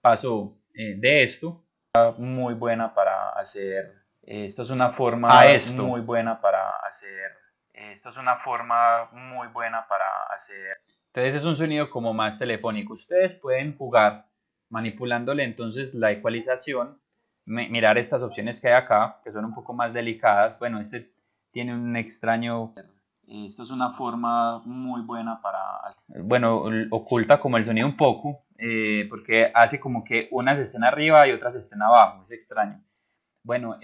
pasó de esto muy buena para hacer, esto es una forma a esto muy buena para hacer, esto es una forma muy buena para hacer. Entonces es un sonido como más telefónico. Ustedes pueden jugar manipulándole entonces la ecualización, mirar estas opciones que hay acá, que son un poco más delicadas. Bueno, este tiene un extraño... Esto es una forma muy buena para... Bueno, oculta como el sonido un poco, porque hace como que unas estén arriba y otras estén abajo, es extraño. Bueno,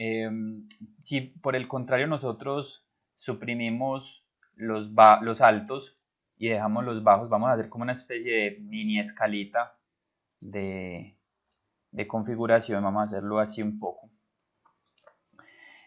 si por el contrario nosotros suprimimos los altos y dejamos los bajos, vamos a hacer como una especie de mini escalita de configuración, vamos a hacerlo así un poco.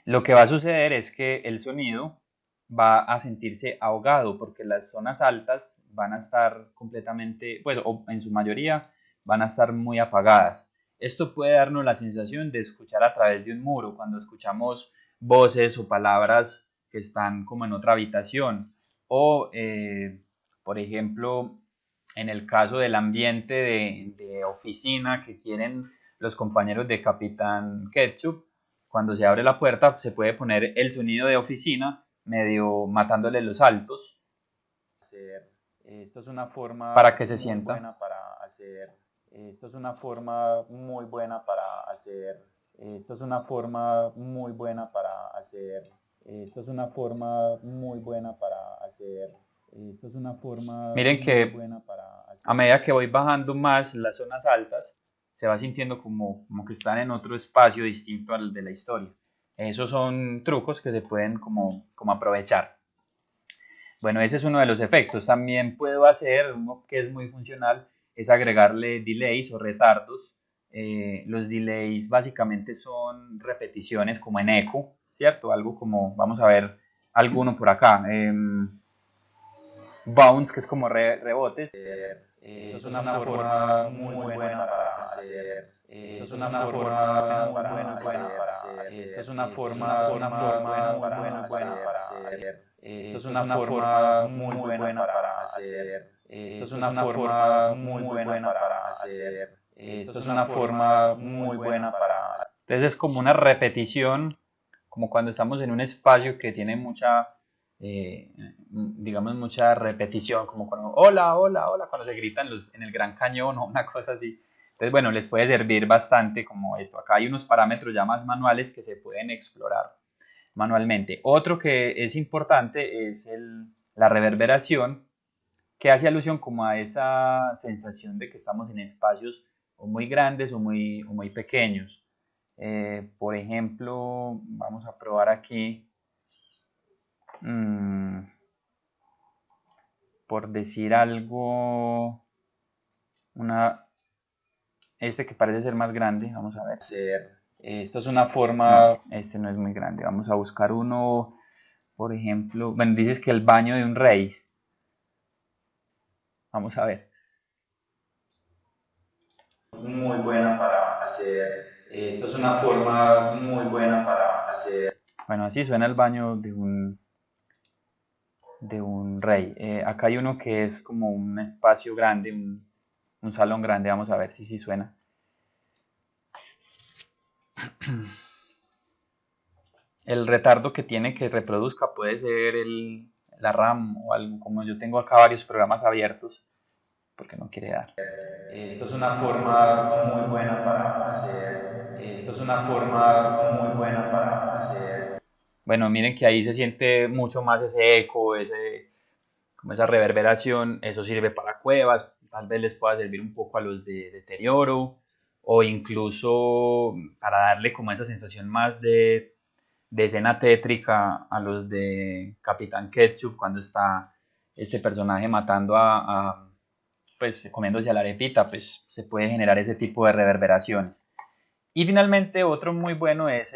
Lo que va a suceder es que el sonido va a sentirse ahogado porque las zonas altas van a estar completamente, pues o en su mayoría van a estar muy apagadas. Esto puede darnos la sensación de escuchar a través de un muro cuando escuchamos voces o palabras que están como en otra habitación o por ejemplo en el caso del ambiente de oficina que quieren los compañeros de Capitán Ketchup, cuando se abre la puerta se puede poner el sonido de oficina medio matándole los altos. Esto es una forma para que se sienta buena para hacer. Esto es una forma muy buena para hacer. Esto es una forma muy buena para hacer. Esto es una forma muy buena para hacer. Esto es una forma miren que buena para hacer. A medida que voy bajando más las zonas altas, se va sintiendo como que están en otro espacio distinto al de la historia. Esos son trucos que se pueden como aprovechar. Bueno, ese es uno de los efectos. También puedo hacer uno que es muy funcional, es agregarle delays o retardos. Los delays básicamente son repeticiones como en eco, ¿cierto? Algo como, vamos a ver alguno por acá. Bounce, que es como rebotes. Esto es una forma muy buena para hacer. Esto es una forma muy buena para hacer. Esto es una forma muy buena para hacer. Esto es una forma muy buena para hacer. Esto es una forma muy buena para hacer. Esto es una forma muy buena para hacer. Entonces es como una repetición, como cuando estamos en un espacio que tiene mucha digamos mucha repetición, como cuando hola, hola, hola, cuando se gritan en el Gran Cañón o una cosa así. Entonces, bueno, les puede servir bastante como esto. Acá hay unos parámetros ya más manuales que se pueden explorar manualmente. Otro que es importante es la reverberación, que hace alusión como a esa sensación de que estamos en espacios o muy grandes o muy pequeños. Por ejemplo, vamos a probar aquí. Por decir algo, este que parece ser más grande, vamos a ver. Esto es una forma... No, este no es muy grande, vamos a buscar uno, por ejemplo, bueno, dices que el baño de un rey. Vamos a ver. Muy buena para hacer. Esto es una forma muy buena para hacer. Bueno, así suena el baño de un rey. Acá hay uno que es como un espacio grande, un salón grande. Vamos a ver si suena. El retardo que tiene que reproduzca puede ser la RAM o algo, como yo tengo acá varios programas abiertos. porque no quiere dar. Esto es una forma muy buena para hacer. Esto es una forma muy buena para hacer. Bueno, miren que ahí se siente mucho más ese eco, como esa reverberación. Eso sirve para cuevas, tal vez les pueda servir un poco a los de deterioro, o incluso para darle como esa sensación más de escena tétrica a los de Capitán Ketchup cuando está este personaje matando pues comiéndose a la arepita, pues se puede generar ese tipo de reverberaciones. Y finalmente otro muy bueno es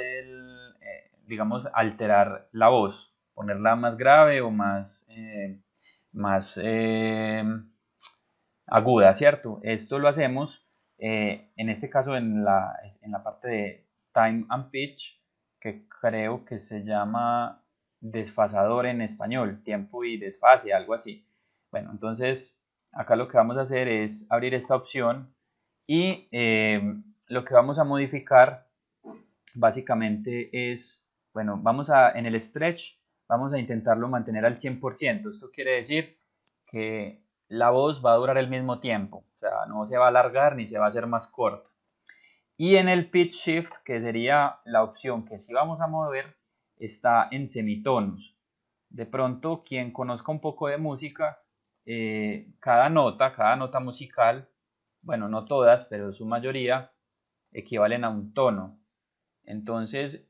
digamos, alterar la voz, ponerla más grave o más aguda, ¿cierto? Esto lo hacemos, en este caso, en la parte de time and pitch, que creo que se llama desfasador en español, tiempo y desfase, algo así. Bueno, entonces acá lo que vamos a hacer es abrir esta opción y lo que vamos a modificar básicamente es, bueno, en el stretch vamos a intentarlo mantener al 100%. Esto quiere decir que la voz va a durar el mismo tiempo, o sea, no se va a alargar ni se va a hacer más corta. Y en el pitch shift, que sería la opción que sí vamos a mover, está en semitonos. De pronto, quien conozca un poco de música, cada nota musical, bueno, no todas, pero su mayoría, equivalen a un tono. Entonces,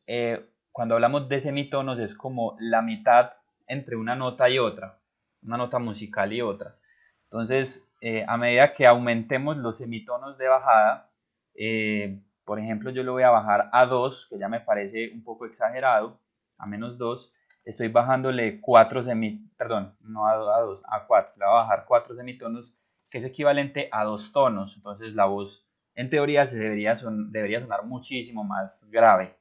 cuando hablamos de semitonos es como la mitad entre una nota y otra, una nota musical y otra. Entonces, a medida que aumentemos los semitonos de bajada, por ejemplo, yo lo voy a bajar a 2, que ya me parece un poco exagerado, a -2, estoy bajándole 4 perdón, no a 2, a 4, le voy a bajar 4 semitonos, que es equivalente a 2 tonos. Entonces la voz en teoría debería sonar muchísimo más grave.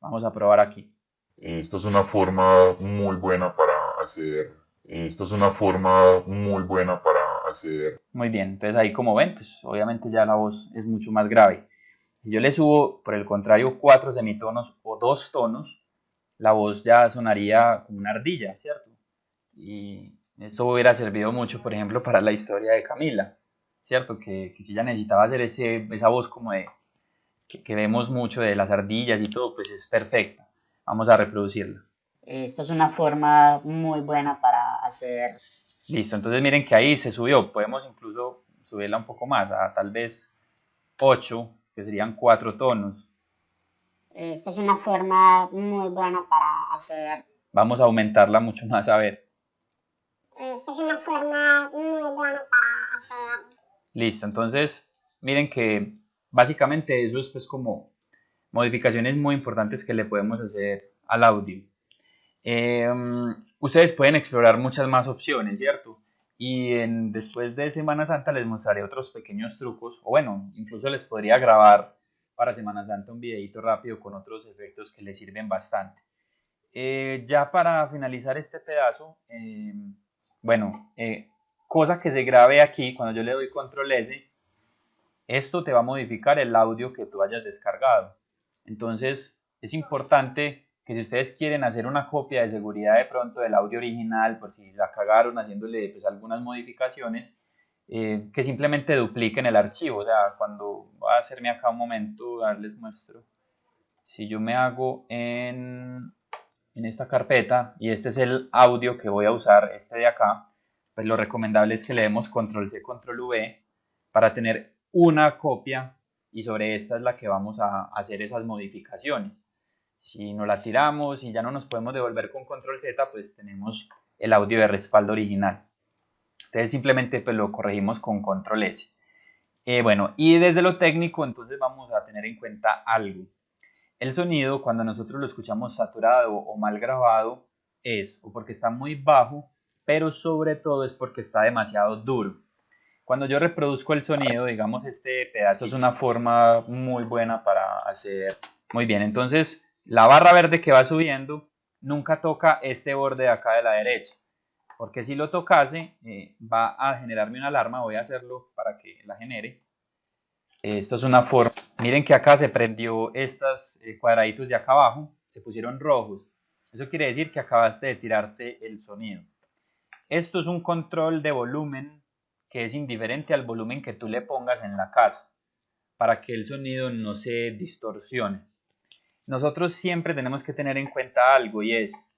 Vamos a probar aquí. Esto es una forma muy buena para hacer. Esto es una forma muy buena para hacer. Muy bien, entonces ahí como ven, pues obviamente ya la voz es mucho más grave. Si yo le subo, por el contrario, 4 semitonos o 2 tonos, la voz ya sonaría como una ardilla, ¿cierto? Y esto hubiera servido mucho, por ejemplo, para la historia de Camila, ¿cierto? Que si ella necesitaba hacer esa voz como que vemos mucho de las ardillas y todo, pues es perfecta. Vamos a reproducirla. Esto es una forma muy buena para hacer. Listo, entonces miren que ahí se subió. Podemos incluso subirla un poco más, a tal vez 8, que serían 4 tonos. Esto es una forma muy buena para hacer. Vamos a aumentarla mucho más, a ver. Esto es una forma muy buena para hacer. Listo, entonces miren que básicamente eso es pues como modificaciones muy importantes que le podemos hacer al audio. Ustedes pueden explorar muchas más opciones, ¿cierto? Y después de Semana Santa les mostraré otros pequeños trucos, o bueno, incluso les podría grabar para Semana Santa un videito rápido con otros efectos que les sirven bastante. Ya para finalizar este pedazo, cosa que se grabe aquí, cuando yo le doy control S, esto te va a modificar el audio que tú hayas descargado. Entonces es importante que si ustedes quieren hacer una copia de seguridad de pronto del audio original, por si la cagaron haciéndole pues algunas modificaciones, que simplemente dupliquen el archivo. O sea, cuando voy a hacerme acá un momento, les muestro. Si yo me hago en esta carpeta y este es el audio que voy a usar, este de acá, pues lo recomendable es que le demos control C, control V para tener una copia y sobre esta es la que vamos a hacer esas modificaciones. Si no la tiramos y ya no nos podemos devolver con control Z, pues tenemos el audio de respaldo original. Entonces simplemente pues lo corregimos con control S. Bueno, y desde lo técnico entonces vamos a tener en cuenta algo. El sonido, cuando nosotros lo escuchamos saturado o mal grabado, es o porque está muy bajo, pero sobre todo es porque está demasiado duro. Cuando yo reproduzco el sonido, digamos este pedazo es una forma muy buena para hacer. Muy bien, entonces la barra verde que va subiendo nunca toca este borde de acá de la derecha, porque si lo tocase va a generarme una alarma. Voy a hacerlo para que la genere. Esto es una forma. Miren que acá se prendió estos cuadraditos de acá abajo, se pusieron rojos. Eso quiere decir que acabaste de tirarte el sonido. Esto es un control de volumen que es indiferente al volumen que tú le pongas en la casa, para que el sonido no se distorsione. Nosotros siempre tenemos que tener en cuenta algo, y es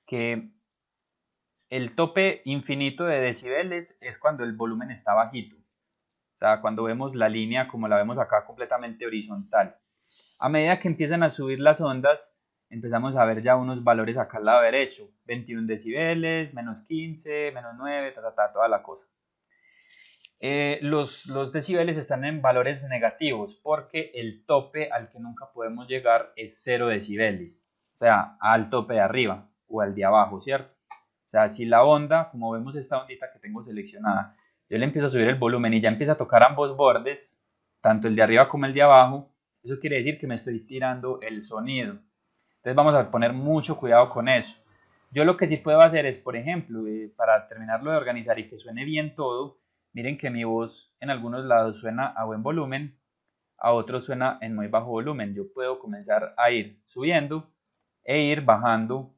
que el tope infinito de decibeles es cuando el volumen está bajito. O sea, cuando vemos la línea como la vemos acá completamente horizontal. A medida que empiezan a subir las ondas, empezamos a ver ya unos valores acá al lado derecho. 21 decibeles, menos 15, menos 9, toda la cosa. Los decibeles están en valores negativos porque el tope al que nunca podemos llegar es 0 decibeles. O sea, al tope de arriba o al de abajo, ¿cierto? O sea, si la onda, como vemos esta ondita que tengo seleccionada, yo le empiezo a subir el volumen y ya empieza a tocar ambos bordes, tanto el de arriba como el de abajo, eso quiere decir que me estoy tirando el sonido. Entonces vamos a poner mucho cuidado con eso. Yo lo que sí puedo hacer es, por ejemplo, para terminarlo de organizar y que suene bien todo, miren que mi voz en algunos lados suena a buen volumen, a otros suena en muy bajo volumen. Yo puedo comenzar a ir subiendo e ir bajando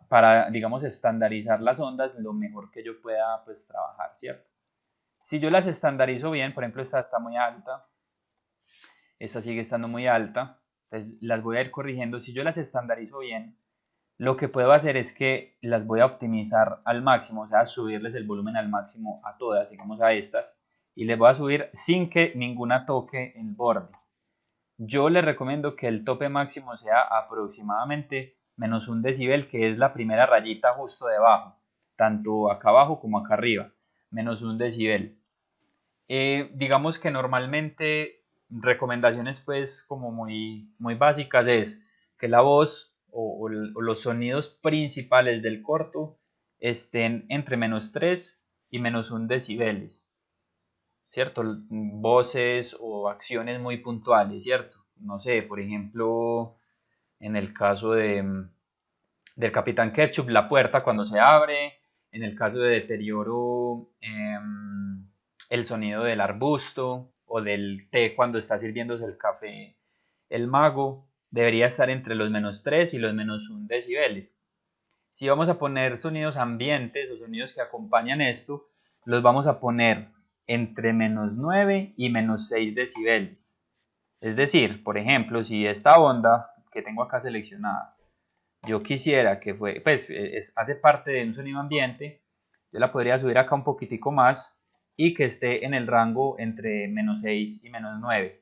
para, digamos, estandarizar las ondas lo mejor que yo pueda, pues, trabajar, ¿cierto? Si yo las estandarizo bien, por ejemplo, esta está muy alta, esta sigue estando muy alta, entonces las voy a ir corrigiendo. Si yo las estandarizo bien, lo que puedo hacer es que las voy a optimizar al máximo, o sea, subirles el volumen al máximo a todas, digamos a estas, y les voy a subir sin que ninguna toque el borde. Yo les recomiendo que el tope máximo sea aproximadamente menos 1 decibel, que es la primera rayita justo debajo, tanto acá abajo como acá arriba, menos 1 decibel. Digamos que normalmente recomendaciones pues como muy básicas es que la voz o los sonidos principales del corto estén entre menos 3 y menos 1 decibeles, ¿cierto? Voces o acciones muy puntuales, ¿cierto? No sé, por ejemplo, en el caso del Capitán Ketchup, la puerta cuando se abre, en el caso de deterioro, el sonido del arbusto o del té cuando está sirviéndose el café, el mago, debería estar entre los menos 3 y los menos 1 decibeles. Si vamos a poner sonidos ambientes o sonidos que acompañan esto, los vamos a poner entre menos 9 y menos 6 decibeles. Es decir, por ejemplo, si esta onda que tengo acá seleccionada, yo quisiera que hace parte de un sonido ambiente, yo la podría subir acá un poquitico más y que esté en el rango entre menos 6 y menos 9.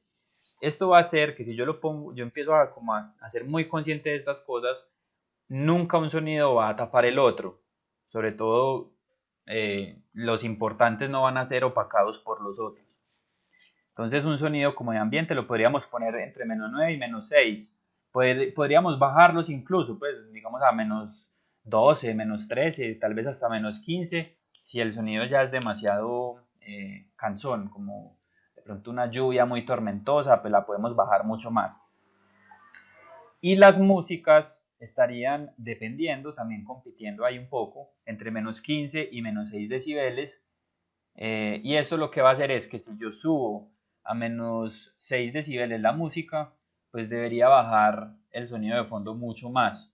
Esto va a hacer que si yo lo pongo, yo empiezo a ser muy consciente de estas cosas, nunca un sonido va a tapar el otro. Sobre todo, los importantes no van a ser opacados por los otros. Entonces un sonido como de ambiente lo podríamos poner entre menos 9 y menos 6. Podríamos bajarlos incluso, pues digamos a menos 12, menos 13, tal vez hasta menos 15, si el sonido ya es demasiado cansón, como de pronto una lluvia muy tormentosa, pues la podemos bajar mucho más. Y las músicas estarían dependiendo, también compitiendo ahí un poco, entre menos 15 y menos 6 decibeles. Y esto lo que va a hacer es que si yo subo a menos 6 decibeles la música, pues debería bajar el sonido de fondo mucho más,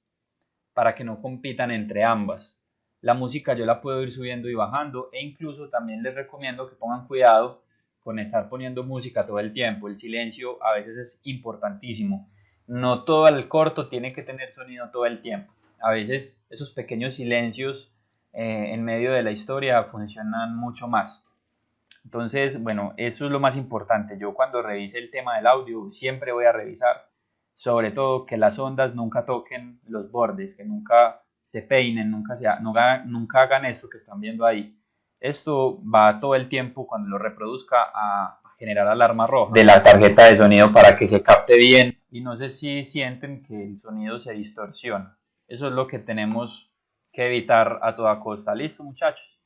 para que no compitan entre ambas. La música yo la puedo ir subiendo y bajando, e incluso también les recomiendo que pongan cuidado con estar poniendo música todo el tiempo. El silencio a veces es importantísimo. No todo el corto tiene que tener sonido todo el tiempo. A veces esos pequeños silencios en medio de la historia funcionan mucho más. Entonces, bueno, eso es lo más importante. Yo cuando revise el tema del audio siempre voy a revisar, sobre todo que las ondas nunca toquen los bordes, que nunca se peinen, nunca hagan esto que están viendo ahí. Esto va todo el tiempo cuando lo reproduzca a generar alarma roja de la tarjeta de sonido para que se capte bien. Y no sé si sienten que el sonido se distorsiona. Eso es lo que tenemos que evitar a toda costa. ¿Listo, muchachos?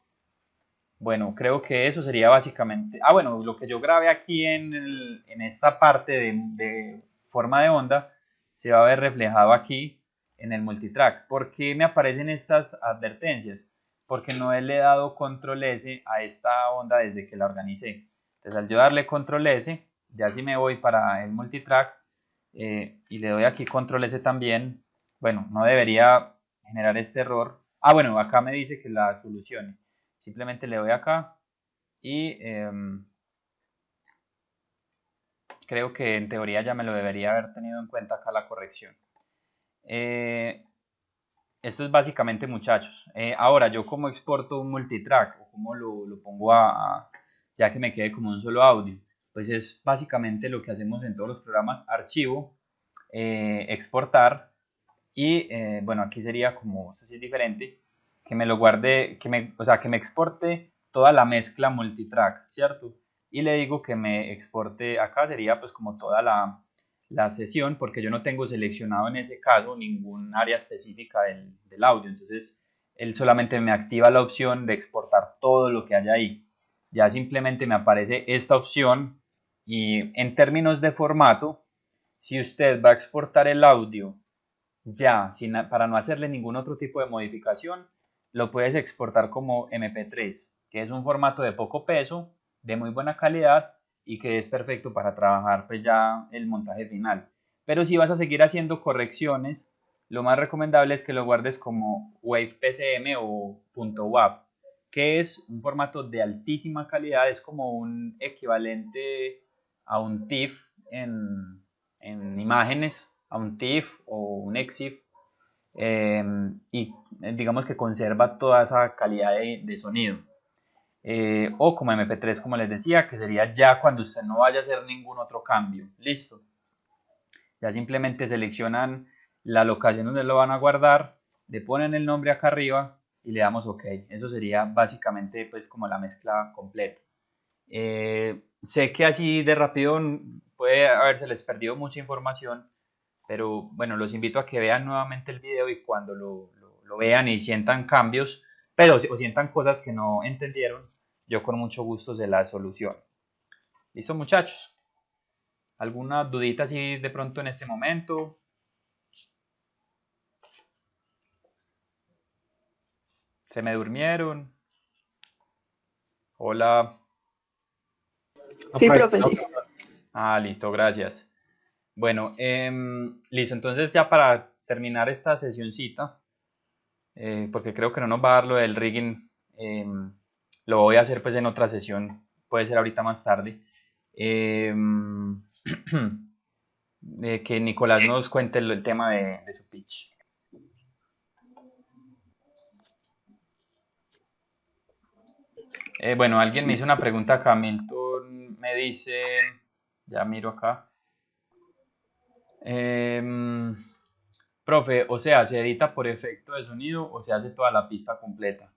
Bueno, creo que eso sería básicamente... bueno, lo que yo grabé aquí en esta parte de forma de onda se va a ver reflejado aquí en el multitrack. ¿Por qué me aparecen estas advertencias? Porque no le he dado control S a esta onda desde que la organicé. Entonces al yo darle control S, ya si me voy para el multitrack y le doy aquí control S también, bueno, no debería generar este error. Bueno, acá me dice que la solucione. Simplemente le doy acá y creo que en teoría ya me lo debería haber tenido en cuenta acá la corrección. Esto es básicamente, muchachos. Ahora, yo como exporto un multitrack o como lo pongo ya que me quede como un solo audio, pues es básicamente lo que hacemos en todos los programas: archivo, exportar, y bueno, aquí sería como, esto sí es diferente, que me lo guarde, o sea, que me exporte toda la mezcla multitrack, ¿cierto? Y le digo que me exporte, acá sería pues como toda la sesión, porque yo no tengo seleccionado en ese caso ningún área específica del audio. Entonces él solamente me activa la opción de exportar todo lo que haya ahí. Ya simplemente me aparece esta opción, y en términos de formato, si usted va a exportar el audio ya para no hacerle ningún otro tipo de modificación, lo puedes exportar como MP3, que es un formato de poco peso, de muy buena calidad y que es perfecto para trabajar pues ya el montaje final. Pero si vas a seguir haciendo correcciones, lo más recomendable es que lo guardes como WavePCM o .wav, que es un formato de altísima calidad, es como un equivalente a un TIFF en imágenes, a un TIFF o un EXIF, y digamos que conserva toda esa calidad de sonido. O como MP3, como les decía, que sería ya cuando usted no vaya a hacer ningún otro cambio. Listo. Ya simplemente seleccionan la locación donde lo van a guardar, le ponen el nombre acá arriba y le damos OK. Eso sería básicamente pues como la mezcla completa. Sé que así de rápido puede haberse les perdido mucha información, pero bueno, los invito a que vean nuevamente el video, y cuando lo vean y sientan cambios, pero o sientan cosas que no entendieron, yo con mucho gusto se las soluciono. ¿Listo, muchachos? ¿Alguna dudita así de pronto en este momento? ¿Se me durmieron? Hola. Sí, profe, sí. Listo, gracias. Bueno, listo, entonces ya para terminar esta sesioncita, porque creo que no nos va a dar lo del rigging, lo voy a hacer pues en otra sesión, puede ser ahorita más tarde. Que Nicolás nos cuente el tema de su pitch. Bueno, alguien me hizo una pregunta acá, Milton me dice, ya miro acá, profe, o sea, ¿se edita por efecto de sonido o se hace toda la pista completa?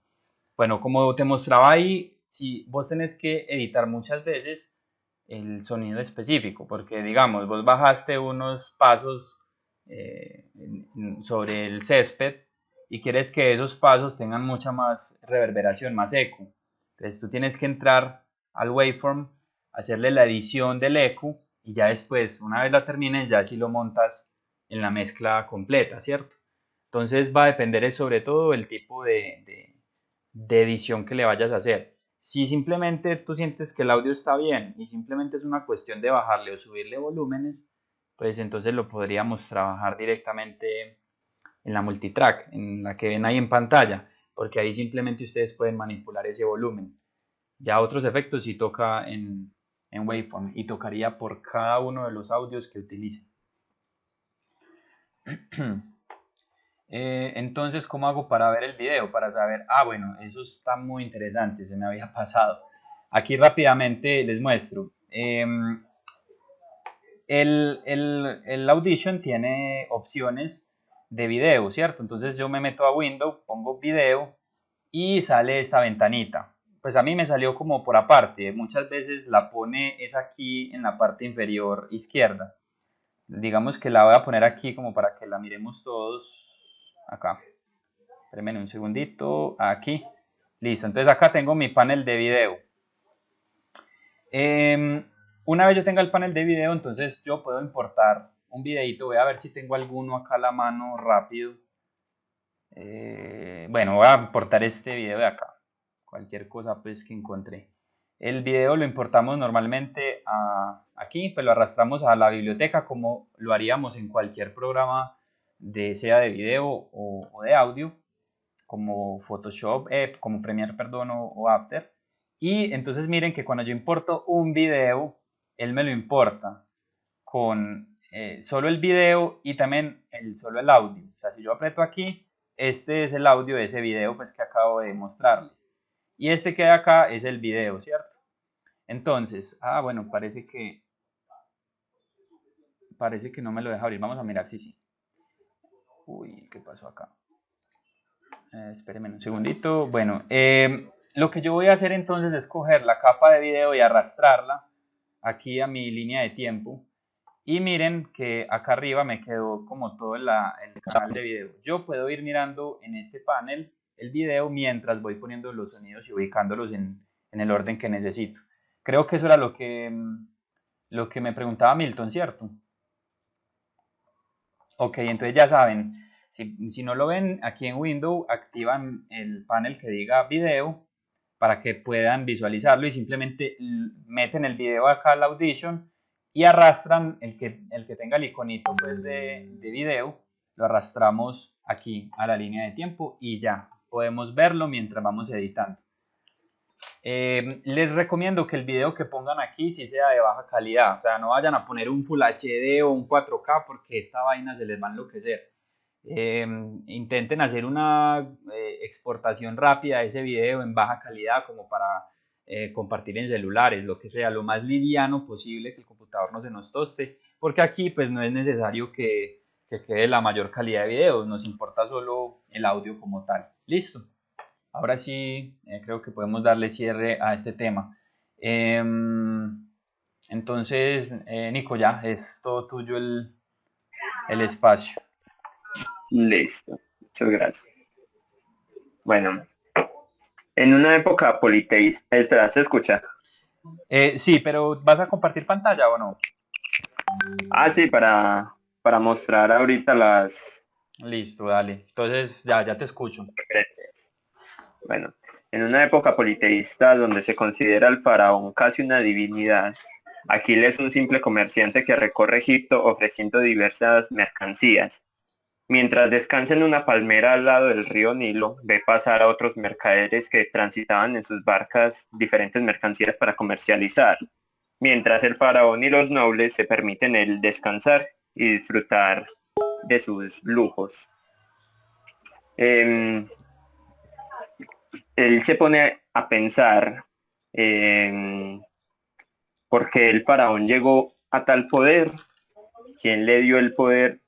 Bueno, como te mostraba ahí, si vos tenés que editar muchas veces el sonido específico, porque digamos, vos bajaste unos pasos sobre el césped y quieres que esos pasos tengan mucha más reverberación, más eco. Entonces tú tienes que entrar al waveform, hacerle la edición del eco, y ya después, una vez la termines, ya sí lo montas en la mezcla completa, ¿cierto? Entonces va a depender sobre todo el tipo de edición que le vayas a hacer. Si simplemente tú sientes que el audio está bien y simplemente es una cuestión de bajarle o subirle volúmenes, pues entonces lo podríamos trabajar directamente en la multitrack, en la que ven ahí en pantalla, porque ahí simplemente ustedes pueden manipular ese volumen. Ya otros efectos sí toca en waveform, y tocaría por cada uno de los audios que utilicen. Entonces, ¿cómo hago para ver el video? Para saber, bueno, eso está muy interesante, se me había pasado. Aquí rápidamente les muestro. El Audition tiene opciones de video, ¿cierto? Entonces yo me meto a Windows, pongo video y sale esta ventanita. Pues a mí me salió como por aparte, muchas veces la pone es aquí en la parte inferior izquierda. Digamos que la voy a poner aquí como para que la miremos todos. Acá, espérenme un segundito, aquí, listo. Entonces acá tengo mi panel de video. Una vez yo tenga el panel de video, entonces yo puedo importar un videito. Voy a ver si tengo alguno acá a la mano rápido. Bueno, voy a importar este video de acá, cualquier cosa pues que encontré. El video lo importamos normalmente aquí, pues lo arrastramos a la biblioteca como lo haríamos en cualquier programa, sea de video o de audio, como Photoshop, como Premiere, perdón, o After. Y entonces miren que cuando yo importo un video, él me lo importa con solo el video y también solo el audio. O sea, si yo aprieto aquí, este es el audio de ese video pues, que acabo de mostrarles. Y este que hay acá es el video, ¿cierto? Entonces, bueno, parece que no me lo deja abrir. Vamos a mirar si sí. Uy, ¿qué pasó acá? Espérenme un segundito. Bueno, lo que yo voy a hacer entonces es coger la capa de video y arrastrarla aquí a mi línea de tiempo. Y miren que acá arriba me quedó como todo el canal de video. Yo puedo ir mirando en este panel el video mientras voy poniendo los sonidos y ubicándolos en el orden que necesito. Creo que eso era lo que me preguntaba Milton, ¿cierto? Ok, entonces ya saben, si no lo ven, aquí en Windows activan el panel que diga video para que puedan visualizarlo y simplemente meten el video acá al Audition y arrastran el que tenga el iconito pues, de video, lo arrastramos aquí a la línea de tiempo y ya podemos verlo mientras vamos editando. Les recomiendo que el video que pongan aquí sí sea de baja calidad, o sea, no vayan a poner un Full HD o un 4K porque esta vaina se les va a enloquecer. Intenten hacer una exportación rápida de ese video en baja calidad como para compartir en celulares, lo que sea, lo más liviano posible, que el computador no se nos toste, porque aquí pues no es necesario que quede la mayor calidad de video, nos importa solo el audio como tal. Listo. Ahora sí, creo que podemos darle cierre a este tema. Entonces, Nico, ya es todo tuyo el espacio. Listo, muchas gracias. Bueno, en una época politeísta, espera, ¿se escucha? Sí, pero ¿vas a compartir pantalla o no? Sí, para mostrar ahorita las... Listo, dale. Entonces, ya te escucho. Bueno, en una época politeísta donde se considera al faraón casi una divinidad, Aquiles es un simple comerciante que recorre Egipto ofreciendo diversas mercancías. Mientras descansa en una palmera al lado del río Nilo, ve pasar a otros mercaderes que transitaban en sus barcas diferentes mercancías para comercializar, mientras el faraón y los nobles se permiten el descansar y disfrutar de sus lujos. Él se pone a pensar por qué el faraón llegó a tal poder, quién le dio el poder,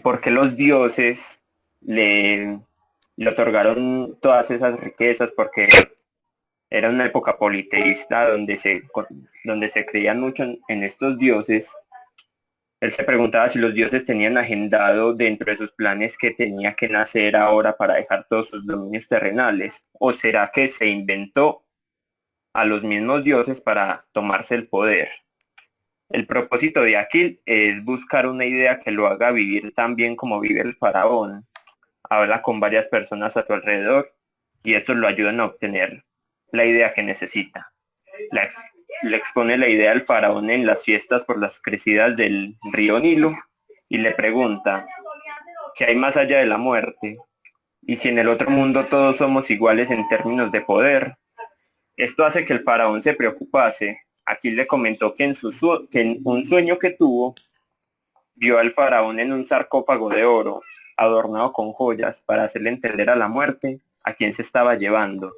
porque los dioses le otorgaron todas esas riquezas, porque era una época politeísta donde se creían mucho en estos dioses. Él se preguntaba si los dioses tenían agendado dentro de sus planes que tenía que nacer ahora para dejar todos sus dominios terrenales, o será que se inventó a los mismos dioses para tomarse el poder. El propósito de Aquil es buscar una idea que lo haga vivir tan bien como vive el faraón. Habla con varias personas a su alrededor y estos lo ayudan a obtener la idea que necesita. Le expone la idea al faraón en las fiestas por las crecidas del río Nilo y le pregunta ¿qué hay más allá de la muerte? Y si en el otro mundo todos somos iguales en términos de poder. Esto hace que el faraón se preocupase. Aquí le comentó que en un sueño que tuvo, vio al faraón en un sarcófago de oro, adornado con joyas, para hacerle entender a la muerte a quién se estaba llevando.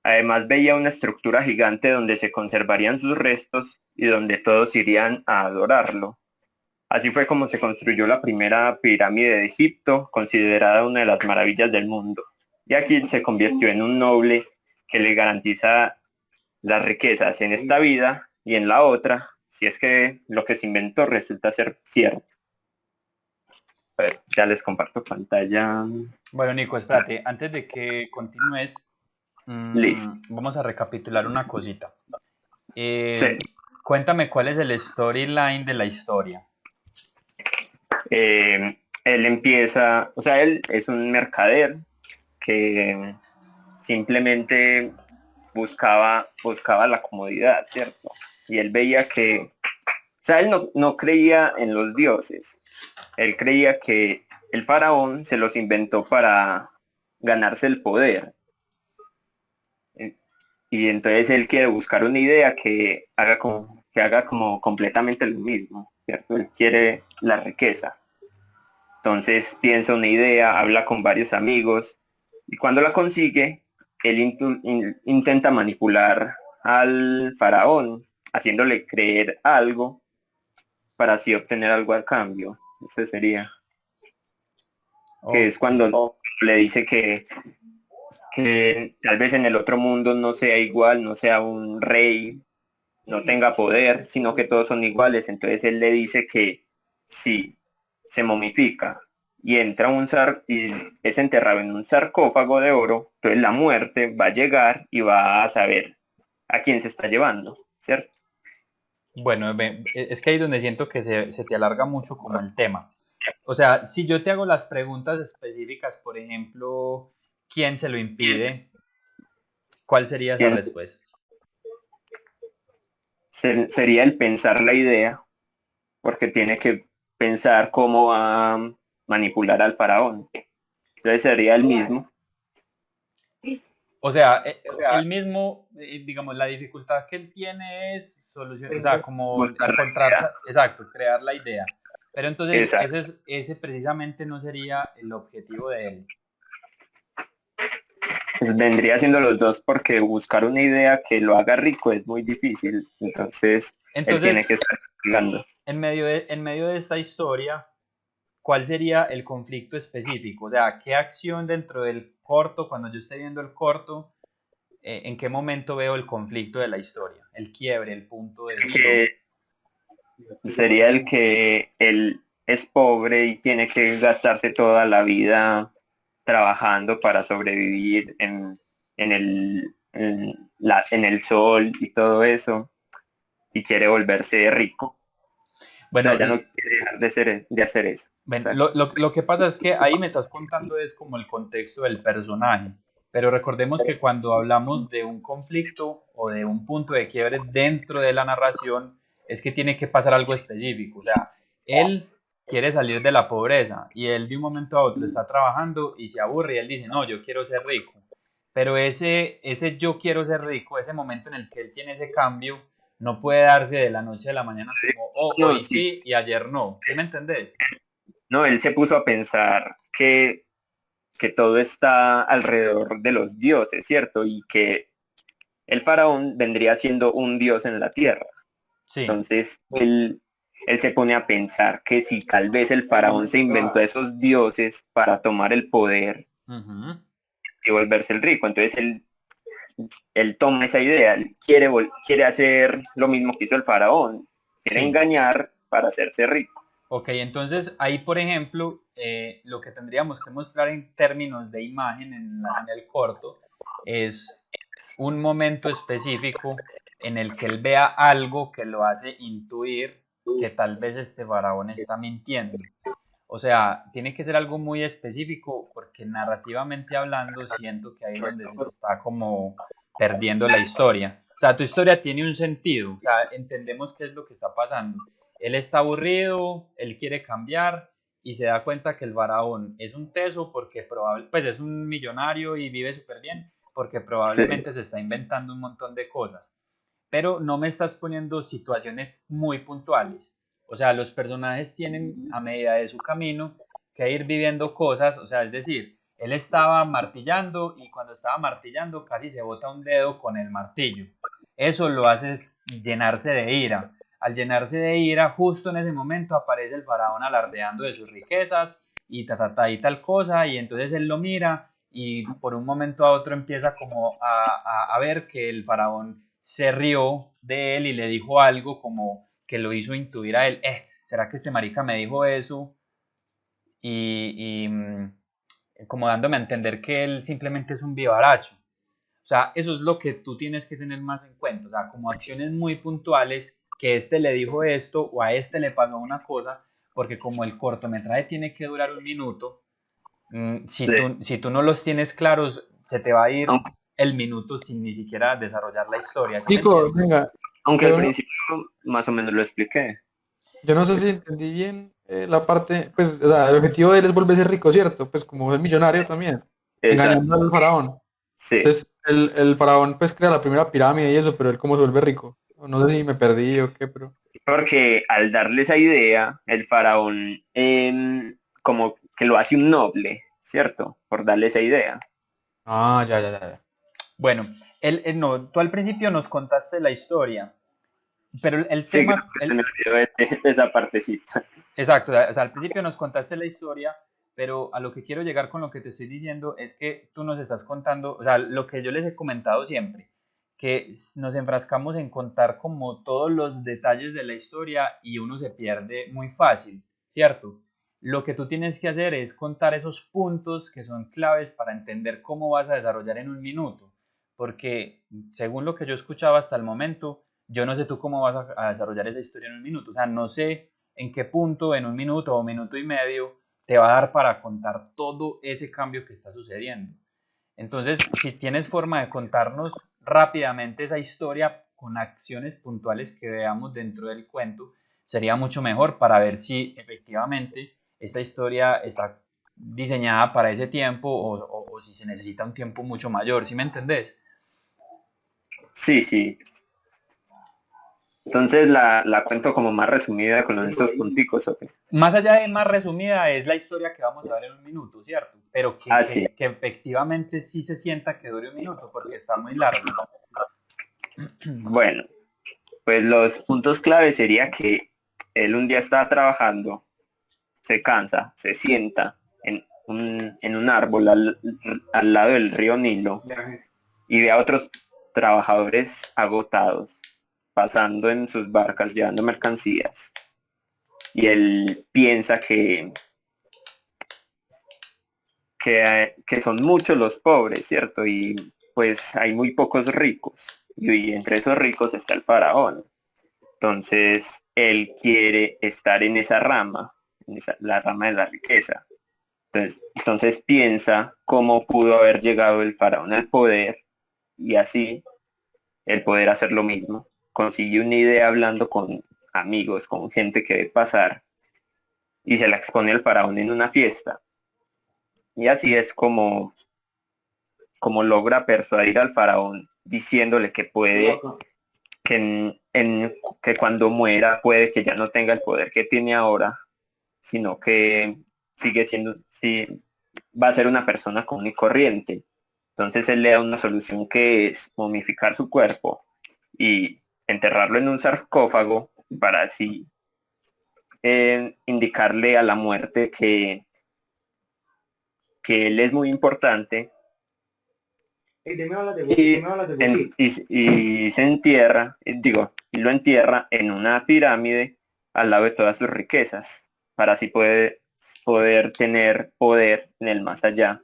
Además veía una estructura gigante donde se conservarían sus restos y donde todos irían a adorarlo. Así fue como se construyó la primera pirámide de Egipto, considerada una de las maravillas del mundo. Y aquí se convirtió en un noble que le garantiza las riquezas en esta vida y en la otra, si es que lo que se inventó resulta ser cierto. A ver, ya les comparto pantalla. Bueno, Nico, espérate, antes de que continúes, Listo. Vamos a recapitular una cosita. Sí. Cuéntame cuál es el storyline de la historia. Él empieza, o sea, él es un mercader que simplemente buscaba la comodidad, ¿cierto? Y él veía que, o sea, él no creía en los dioses. Él creía que el faraón se los inventó para ganarse el poder. Y entonces él quiere buscar una idea que haga como completamente lo mismo, ¿cierto? Él quiere la riqueza. Entonces piensa una idea, habla con varios amigos y cuando la consigue, él intenta manipular al faraón, haciéndole creer algo para así obtener algo a cambio. Ese sería. Que es cuando le dice que tal vez en el otro mundo no sea igual, no sea un rey, no tenga poder, sino que todos son iguales. Entonces él le dice que si se momifica y entra y es enterrado en un sarcófago de oro, entonces la muerte va a llegar y va a saber a quién se está llevando, ¿cierto? Bueno, es que ahí es donde siento que se te alarga mucho como el tema. O sea, si yo te hago las preguntas específicas, por ejemplo, ¿quién se lo impide? ¿Cuál sería esa respuesta? Sería el pensar la idea, porque tiene que pensar cómo va a manipular al faraón. Entonces sería el mismo. O sea, él mismo, digamos, la dificultad que él tiene es solucionar, o sea, como encontrar, exacto, crear la idea. Pero entonces ese precisamente no sería el objetivo de él. Pues vendría siendo los dos, porque buscar una idea que lo haga rico es muy difícil. Entonces él tiene que estar investigando. En medio de esta historia, ¿cuál sería el conflicto específico? O sea, ¿qué acción dentro del corto, cuando yo esté viendo el corto, en qué momento veo el conflicto de la historia? El quiebre, el punto de vista. Sería el que él es pobre y tiene que gastarse toda la vida trabajando para sobrevivir en el sol y todo eso, y quiere volverse rico. Bueno, o sea, ya no quiere dejar de hacer eso. Bueno, lo que pasa es que ahí me estás contando es como el contexto del personaje, pero recordemos que cuando hablamos de un conflicto o de un punto de quiebre dentro de la narración, es que tiene que pasar algo específico. O sea, él quiere salir de la pobreza y él de un momento a otro está trabajando y se aburre y él dice, no, yo quiero ser rico. Pero ese yo quiero ser rico, ese momento en el que él tiene ese cambio, no puede darse de la noche a la mañana como, hoy sí y ayer no. ¿Sí me entendés? No, él se puso a pensar que todo está alrededor de los dioses, ¿cierto? Y que el faraón vendría siendo un dios en la tierra. Sí. Entonces él se pone a pensar que si tal vez el faraón se inventó esos dioses para tomar el poder y volverse el rico. Entonces él toma esa idea, él quiere hacer lo mismo que hizo el faraón, quiere engañar para hacerse rico. Ok, entonces ahí por ejemplo, lo que tendríamos que mostrar en términos de imagen en el corto es un momento específico en el que él vea algo que lo hace intuir que tal vez este faraón está mintiendo. O sea, tiene que ser algo muy específico porque narrativamente hablando siento que ahí es donde se está como perdiendo la historia. O sea, tu historia tiene un sentido, o sea, entendemos qué es lo que está pasando. Él está aburrido, él quiere cambiar y se da cuenta que el faraón es un teso porque pues es un millonario y vive súper bien porque probablemente se está inventando un montón de cosas. Pero no me estás poniendo situaciones muy puntuales. O sea, los personajes tienen a medida de su camino que ir viviendo cosas, o sea, es decir, él estaba martillando y cuando estaba martillando casi se bota un dedo con el martillo. Eso lo hace llenarse de ira. Al llenarse de ira, justo en ese momento aparece el faraón alardeando de sus riquezas y y tal cosa, y entonces él lo mira y por un momento a otro empieza como a ver que el faraón se rió de él y le dijo algo como que lo hizo intuir a él, ¿será que este marica me dijo eso? Y como dándome a entender que él simplemente es un vivaracho. O sea, eso es lo que tú tienes que tener más en cuenta, o sea, como acciones muy puntuales, que este le dijo esto o a este le pasó una cosa, porque como el cortometraje tiene que durar un minuto, si tú no los tienes claros, se te va a ir el minuto sin ni siquiera desarrollar la historia. ¿Sí? Chicos, venga. Aunque al principio más o menos lo expliqué. Yo no sé si entendí bien la parte, pues, o sea, el objetivo de él es volverse rico, ¿cierto? Pues como es millonario también. Exacto. engañando al faraón. Sí. Entonces el faraón pues crea la primera pirámide y eso, pero él cómo se vuelve rico. No sé si me perdí o qué, pero... Porque al darle esa idea, el faraón como que lo hace un noble, ¿cierto? Por darle esa idea. Ah, ya. Bueno, no, tú al principio nos contaste la historia, pero el Sí, tema, creo que se me olvidó esa partecita. exacto, o sea, al principio nos contaste la historia, pero a lo que quiero llegar con lo que te estoy diciendo es que tú nos estás contando, o sea, lo que yo les he comentado siempre, que nos enfrascamos en contar como todos los detalles de la historia y uno se pierde muy fácil, ¿cierto? Lo que tú tienes que hacer es contar esos puntos que son claves para entender cómo vas a desarrollar en un minuto, porque según lo que yo escuchaba hasta el momento, yo no sé tú cómo vas a desarrollar esa historia en un minuto, o sea, no sé en qué punto en un minuto o minuto y medio te va a dar para contar todo ese cambio que está sucediendo. Entonces, si tienes forma de contarnos rápidamente esa historia con acciones puntuales que veamos dentro del cuento, sería mucho mejor para ver si efectivamente esta historia está diseñada para ese tiempo o si se necesita un tiempo mucho mayor, ¿sí me entendés? Sí, sí. Entonces la cuento como más resumida con estos punticos, ¿ok? Más allá de más resumida, es la historia que vamos a ver en un minuto, ¿cierto? Pero Ah, sí. que efectivamente sí se sienta que dure un minuto, porque está muy largo. Bueno, pues los puntos clave sería que él un día estaba trabajando, se cansa, se sienta en un árbol al lado del río Nilo y ve a otros trabajadores agotados pasando en sus barcas llevando mercancías. Y él piensa que son muchos los pobres, ¿cierto? Y pues hay muy pocos ricos. Y entre esos ricos está el faraón. Entonces, él quiere estar en esa rama, la rama de la riqueza. Entonces piensa cómo pudo haber llegado el faraón al poder y así el poder hacer lo mismo. Consigue una idea hablando con amigos, con gente que ve pasar y se la expone al faraón en una fiesta. Y así es como logra persuadir al faraón diciéndole que puede, que cuando muera puede que ya no tenga el poder que tiene ahora, sino que sigue siendo, sí, va a ser una persona común y corriente. Entonces él le da una solución que es momificar su cuerpo y enterrarlo en un sarcófago para así indicarle a la muerte que él es muy importante y se entierra, y lo entierra en una pirámide al lado de todas sus riquezas, para así poder tener poder en el más allá.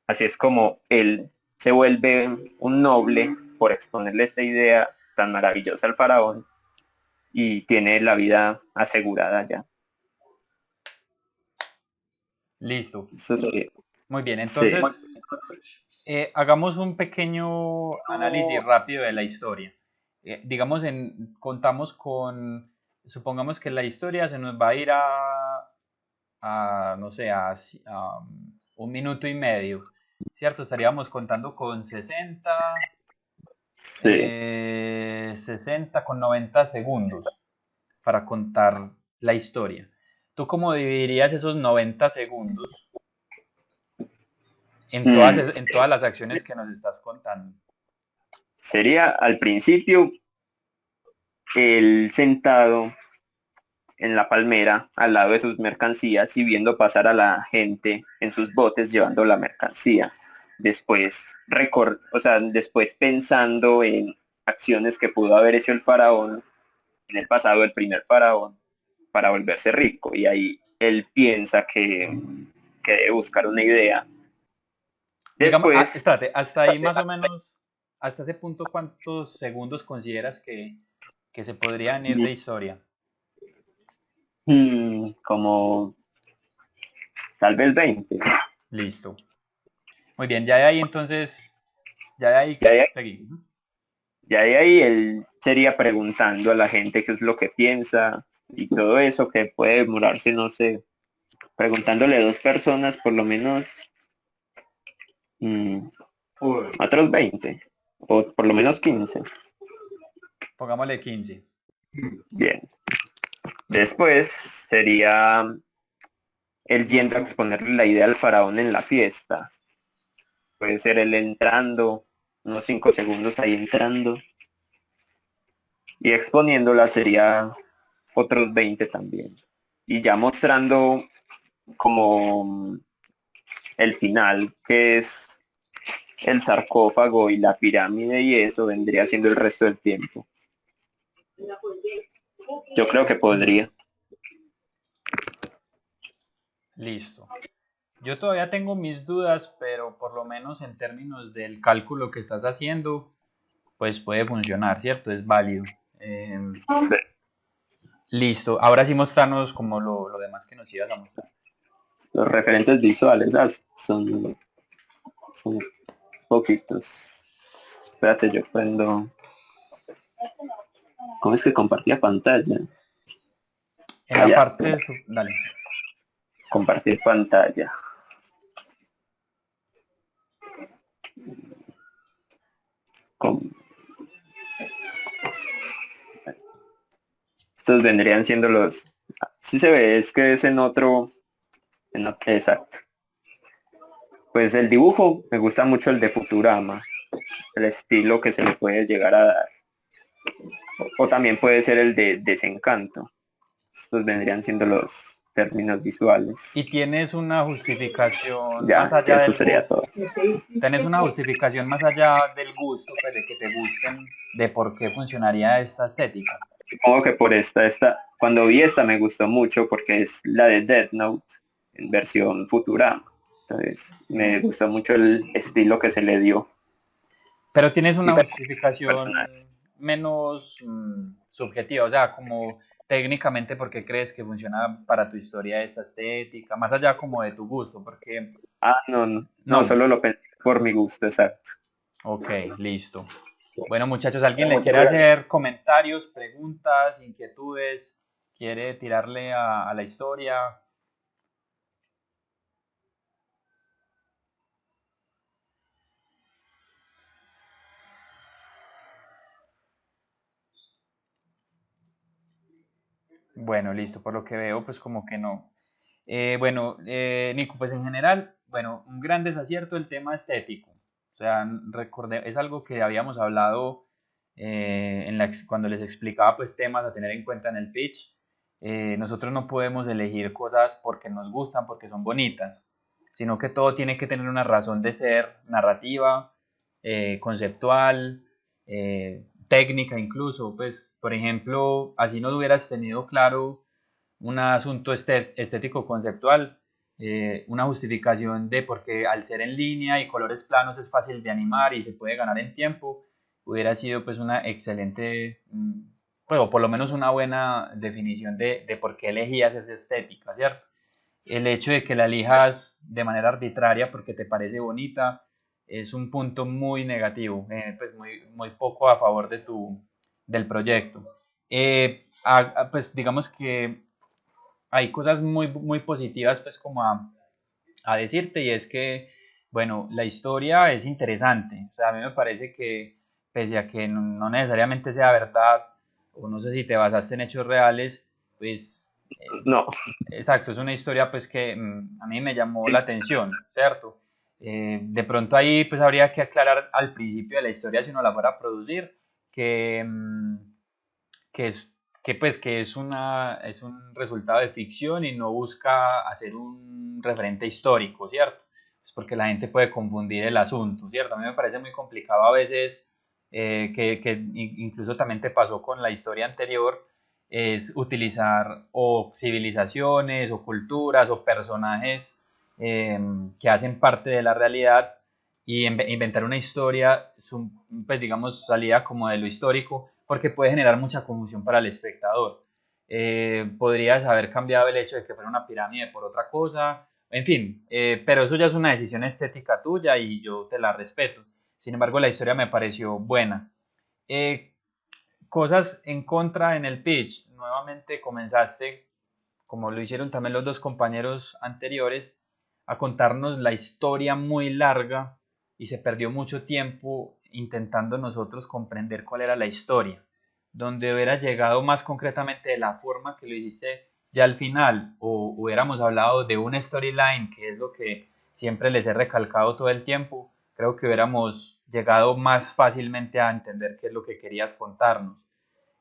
Así es como él se vuelve un noble por exponerle esta idea tan maravillosa al faraón y tiene la vida asegurada ya. Listo. Eso sería. Muy bien, Sí. entonces hagamos un pequeño análisis rápido de la historia. Digamos, contamos con, supongamos que la historia se nos va a ir no sé, a un minuto y medio, ¿cierto? Estaríamos contando con 60, Sí. 60 con 90 segundos para contar la historia. ¿Tú cómo dividirías esos 90 segundos en todas las acciones que nos estás contando? Sería al principio él sentado en la palmera al lado de sus mercancías y viendo pasar a la gente en sus botes llevando la mercancía. Después, después pensando en acciones que pudo haber hecho el faraón en el pasado, el primer faraón, para volverse rico. Y ahí él piensa que debe buscar una idea. Digamos, Después, espérate, hasta ahí más o menos, hasta ese punto, ¿cuántos segundos consideras que se podrían ir de historia? como tal vez 20. Listo. Muy bien, ya de ahí entonces, ya de ahí Ya de ahí, seguí. ya de ahí él sería preguntando a la gente qué es lo que piensa y todo eso, que puede demorarse, no sé, preguntándole a 2 personas por lo menos Mm, Otros 20, o por lo menos 15. Pongámosle 15. Bien. Después sería él yendo a exponerle la idea al faraón en la fiesta. Puede ser él entrando, unos 5 segundos ahí entrando, y exponiéndola sería otros 20 también. Y ya mostrando como el final, que es el sarcófago y la pirámide, y eso vendría siendo el resto del tiempo. Yo creo que podría. Listo. Yo todavía tengo mis dudas, pero por lo menos en términos del cálculo que estás haciendo, pues puede funcionar, ¿cierto? Es válido. Sí. Listo. Ahora sí mostrarnos como lo demás que nos ibas a mostrar. Los referentes visuales son poquitos. Espérate, yo prendo. ¿Cómo es que compartía pantalla? En la Ya, parte de dale. compartir pantalla. Com- Estos vendrían siendo los. Sí se ve, es que es en otro. Exacto. Pues el dibujo, me gusta mucho el de Futurama, el estilo que se le puede llegar a dar. O también puede ser el de Desencanto. Estos vendrían siendo los términos visuales. Y tienes una justificación más Ya, allá eso del sería gusto. todo. Tienes una justificación más allá del gusto, pues de que te gusten, de por qué funcionaría esta estética. Supongo que por cuando vi esta me gustó mucho porque es la de Death Note en versión Futurama. Entonces, me gustó mucho el estilo que se le dio. Pero tienes Y una per- justificación personaje. menos subjetiva, o sea, como técnicamente por qué crees que funciona para tu historia esta estética, más allá como de tu gusto, porque No, no. solo lo pensé por mi gusto, exacto. Ok, listo. Bueno, muchachos, ¿alguien le quiere hacer comentarios, preguntas, inquietudes? ¿Quiere tirarle a la historia? Bueno, listo, por lo que veo, pues como que no. Nico, pues en general, bueno, un gran desacierto el tema estético. O sea, recordé, es algo que habíamos hablado cuando les explicaba pues temas a tener en cuenta en el pitch. Nosotros no podemos elegir cosas porque nos gustan, porque son bonitas, sino que todo tiene que tener una razón de ser narrativa, conceptual, técnica incluso. Pues, por ejemplo, así no hubieras tenido claro un asunto estético conceptual, una justificación de por qué al ser en línea y colores planos es fácil de animar y se puede ganar en tiempo, hubiera sido pues una excelente, pues, o por lo menos una buena definición de por qué elegías esa estética, ¿cierto? El hecho de que la elijas de manera arbitraria porque te parece bonita es un punto muy negativo, pues muy poco a favor del proyecto. Pues digamos que hay cosas muy positivas pues como a decirte, y es que, bueno, la historia es interesante. O sea, a mí me parece que pese a que no necesariamente sea verdad, o no sé si te basaste en hechos reales, pues No, exacto, es una historia pues que a mí me llamó la atención, ¿cierto? De pronto ahí pues habría que aclarar al principio de la historia, si uno la fuera a producir, que, que es que es un resultado de ficción y no busca hacer un referente histórico, ¿cierto? Es porque la gente puede confundir el asunto, ¿cierto? A mí me parece muy complicado a veces, que incluso también te pasó con la historia anterior, es utilizar o civilizaciones o culturas o personajes que hacen parte de la realidad y inventar una historia, pues digamos, salida como de lo histórico, porque puede generar mucha confusión para el espectador. Podrías haber cambiado el hecho de que fuera una pirámide por otra cosa, en fin, pero eso ya es una decisión estética tuya y yo te la respeto. Sin embargo, la historia me pareció buena. Eh, Cosas en contra en el pitch. Nuevamente comenzaste, como lo hicieron también los dos compañeros anteriores, a contarnos la historia muy larga y se perdió mucho tiempo intentando nosotros comprender cuál era la historia, donde hubiera llegado más concretamente de la forma que lo hiciste ya al final, o hubiéramos hablado de una storyline, que es lo que siempre les he recalcado todo el tiempo, creo que hubiéramos llegado más fácilmente a entender qué es lo que querías contarnos.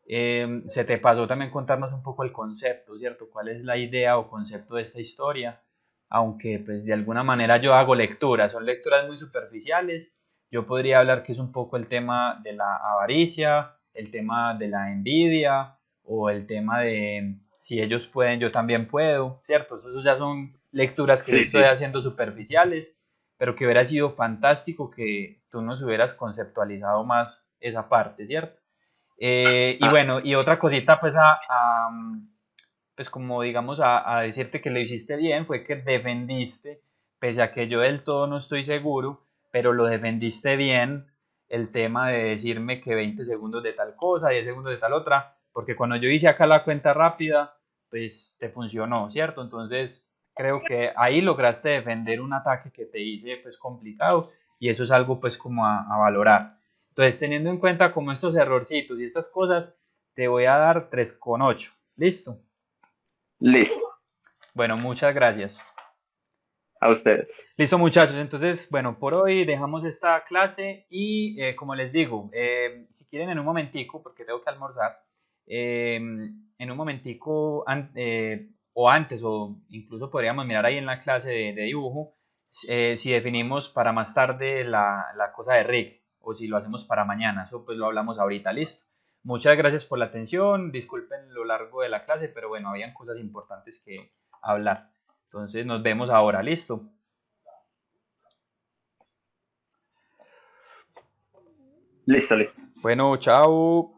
Se te pasó también contarnos un poco el concepto, ¿cierto? ¿Cuál es la idea o concepto de esta historia? Aunque pues de alguna manera yo hago lecturas, son lecturas muy superficiales. Yo podría hablar que es un poco el tema de la avaricia, el tema de la envidia o el tema de si ellos pueden, yo también puedo, ¿cierto? Eso ya son lecturas que yo Sí, estoy sí. haciendo superficiales, pero que hubiera sido fantástico que tú nos hubieras conceptualizado más esa parte, ¿cierto? Y Ah, bueno, y otra cosita, pues, pues como digamos, a decirte que lo hiciste bien, fue que defendiste, pese a que yo del todo no estoy seguro, pero lo defendiste bien, el tema de decirme que 20 segundos de tal cosa, 10 segundos de tal otra, porque cuando yo hice acá la cuenta rápida, pues te funcionó, ¿cierto? Entonces, creo que ahí lograste defender un ataque que te hice, pues, complicado, y eso es algo, pues, como a valorar. Entonces, teniendo en cuenta como estos errorcitos y estas cosas, te voy a dar 3,8. ¿Listo? listo, Bueno, muchas gracias. a ustedes. Listo, muchachos. Entonces, bueno, por hoy dejamos esta clase y como les digo, si quieren en un momentico, porque tengo que almorzar, en un momentico o antes o incluso podríamos mirar ahí en la clase de dibujo si definimos para más tarde la cosa de Rick o si lo hacemos para mañana. Eso pues lo hablamos ahorita, listo. Muchas gracias por la atención. Disculpen lo largo de la clase, pero bueno, habían cosas importantes que hablar. Entonces nos vemos ahora, listo. Listo, listo. Bueno, chao.